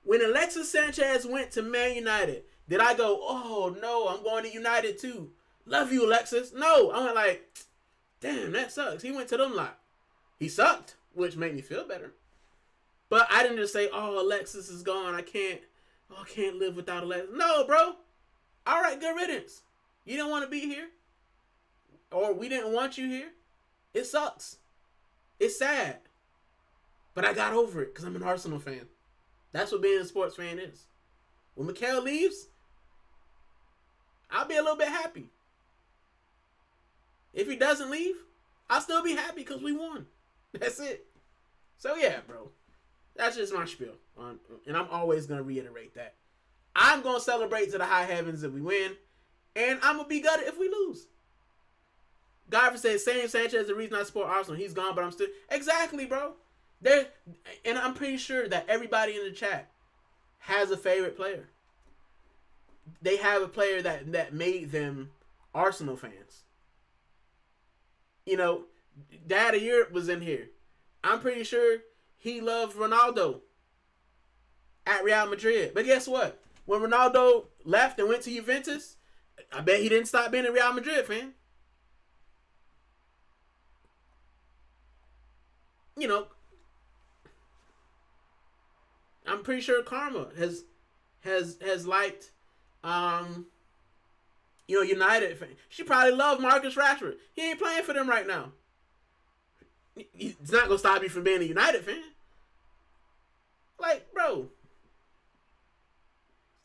When Alexis Sanchez went to Man United, did I go, oh no, I'm going to United too? Love you, Alexis. No, I went like, damn, that sucks. He went to them lot. He sucked, which made me feel better. But I didn't just say, oh, Alexis is gone. I can't live without Alexis. No, bro. All right, good riddance. You didn't want to be here. Or we didn't want you here. It sucks. It's sad. But I got over it because I'm an Arsenal fan. That's what being a sports fan is. When Mikel leaves, I'll be a little bit happy. If he doesn't leave, I'll still be happy because we won. That's it. So yeah, bro. That's just my spiel. And I'm always going to reiterate that. I'm going to celebrate to the high heavens if we win. And I'm going to be gutted if we lose. Godfrey says, same Sanchez is the reason I support Arsenal. He's gone, but I'm still... Exactly, bro. And I'm pretty sure that everybody in the chat has a favorite player. They have a player that made them Arsenal fans. Dad of Europe was in here. I'm pretty sure he loved Ronaldo at Real Madrid. But guess what? When Ronaldo left and went to Juventus, I bet he didn't stop being a Real Madrid fan. You know, I'm pretty sure Karma has liked United fan. She probably loved Marcus Rashford. He ain't playing for them right now. It's not gonna stop you from being a United fan. Like, bro.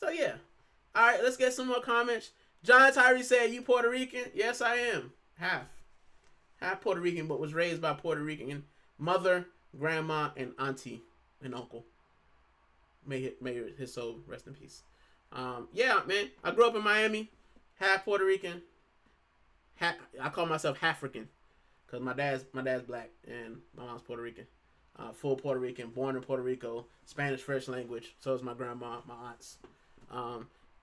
So yeah. Alright, let's get some more comments. John Tyree said, "You Puerto Rican?" Yes, I am. Half Puerto Rican, but was raised by Puerto Rican mother, grandma, and auntie and uncle. May his soul rest in peace. Yeah, man. I grew up in Miami. Half Puerto Rican. I call myself Half-Rican because my dad's black and my mom's Puerto Rican. Full Puerto Rican, born in Puerto Rico, Spanish first language. So is my grandma, my aunts.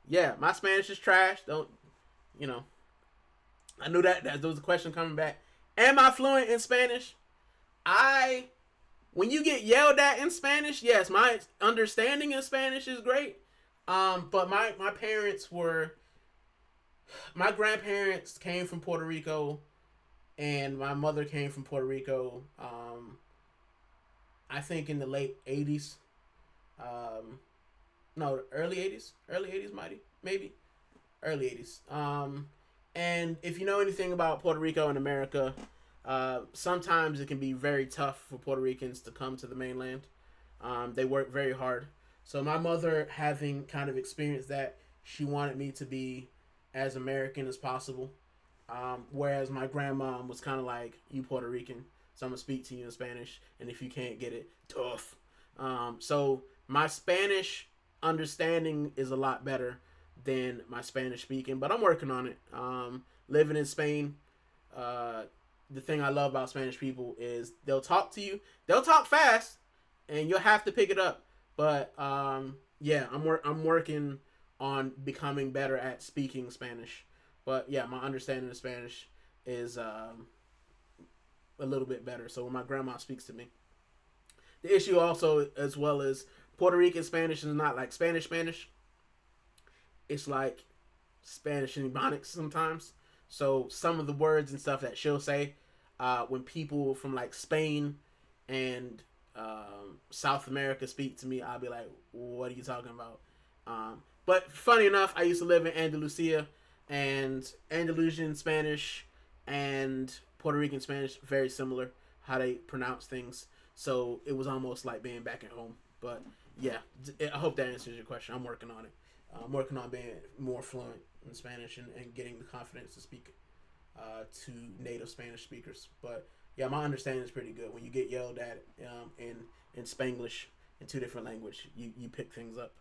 Yeah, my Spanish is trash. Don't, I knew that there was a question coming back. Am I fluent in Spanish? When you get yelled at in Spanish, yes, my understanding in Spanish is great. But my grandparents came from Puerto Rico, and my mother came from Puerto Rico. I think in the late 80s. No, early 80s. Early 80s, maybe. Early 80s. And if you know anything about Puerto Rico and America, sometimes it can be very tough for Puerto Ricans to come to the mainland. They work very hard. So my mother, having kind of experienced that, she wanted me to be as American as possible. Whereas my grandma was kind of like, "You Puerto Rican, so I'm going to speak to you in Spanish. And if you can't get it, tough." So my Spanish understanding is a lot better than my Spanish speaking, but I'm working on it. Living in Spain, the thing I love about Spanish people is they'll talk to you. They'll talk fast, and you'll have to pick it up. But yeah, I'm working on becoming better at speaking Spanish. But yeah, my understanding of Spanish is a little bit better. So when my grandma speaks to me, the issue also as well as Puerto Rican Spanish is not like Spanish. It's like Spanish and Ebonics sometimes. So some of the words and stuff that she'll say, when people from like Spain and South America speak to me, I'll be like, "What are you talking about?" But funny enough, I used to live in Andalusia, and Andalusian Spanish and Puerto Rican Spanish very similar how they pronounce things. So it was almost like being back at home. But yeah, I hope that answers your question. I'm working on it. I'm working on being more fluent in Spanish and getting the confidence to speak to native Spanish speakers. But yeah, my understanding is pretty good. When you get yelled at in Spanglish in two different languages, you pick things up.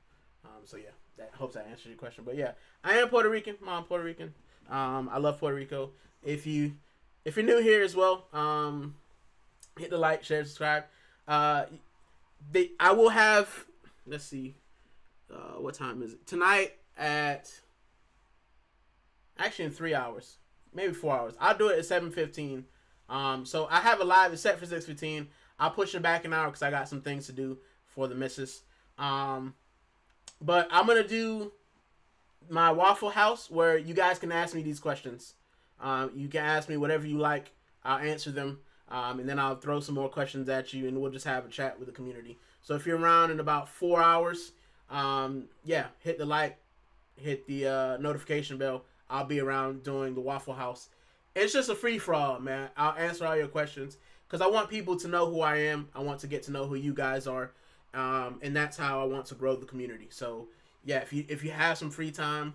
So yeah, that hopes that answers your question. But yeah, I am Puerto Rican. Mom Puerto Rican. I love Puerto Rico. If you're new here as well, hit the like, share, subscribe. I will have. Let's see. What time is it? Tonight at. Actually, in 3 hours, maybe 4 hours. I'll do it at 7:15. So I have a live. It's set for 6:15. I'll push it back an hour because I got some things to do for the missus. But I'm gonna do my Waffle House where you guys can ask me these questions. You can ask me whatever you like. I'll answer them. And then I'll throw some more questions at you, and we'll just have a chat with the community. So if you're around in about 4 hours, yeah, hit the like, hit the notification bell. I'll be around doing the Waffle House. It's just a free-for-all, man. I'll answer all your questions because I want people to know who I am. I want to get to know who you guys are, and that's how I want to grow the community. So yeah, if you have some free time,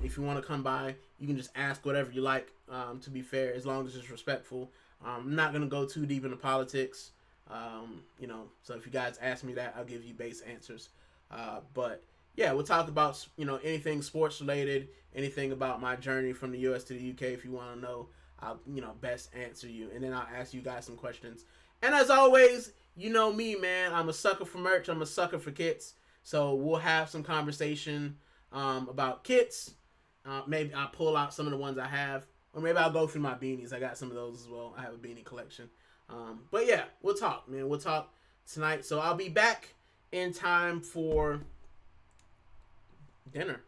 if you want to come by, you can just ask whatever you like. To be fair, as long as it's respectful. I'm not gonna go too deep into politics. So if you guys ask me that, I'll give you base answers. But yeah, we'll talk about anything sports related, anything about my journey from the U.S. to the U.K. If you want to know, I'll best answer you, and then I'll ask you guys some questions. And as always, you know me, man. I'm a sucker for merch. I'm a sucker for kits. So we'll have some conversation about kits. Maybe I'll pull out some of the ones I have. Or maybe I'll go through my beanies. I got some of those as well. I have a beanie collection. But yeah, we'll talk, man. We'll talk. tonight. So I'll be back in time for dinner,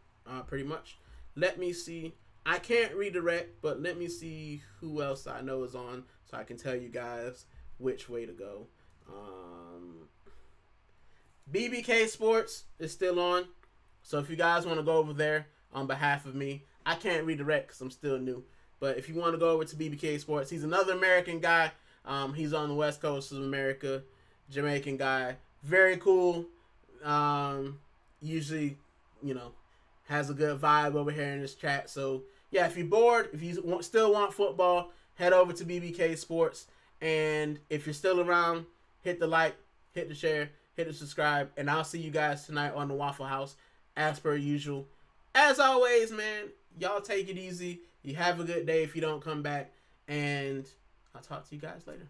pretty much. Let me see. I can't redirect, but let me see who else I know is on so I can tell you guys which way to go. BBK Sports is still on. So if you guys want to go over there on behalf of me, I can't redirect because I'm still new. But if you want to go over to BBK Sports, he's another American guy. He's on the West Coast of America, Jamaican guy. Very cool. Usually, has a good vibe over here in this chat. So, yeah, if you're bored, if you still want football, head over to BBK Sports. And if you're still around, hit the like, hit the share, hit the subscribe. And I'll see you guys tonight on the Waffle House, as per usual. As always, man, y'all take it easy. You have a good day if you don't come back. And I'll talk to you guys later.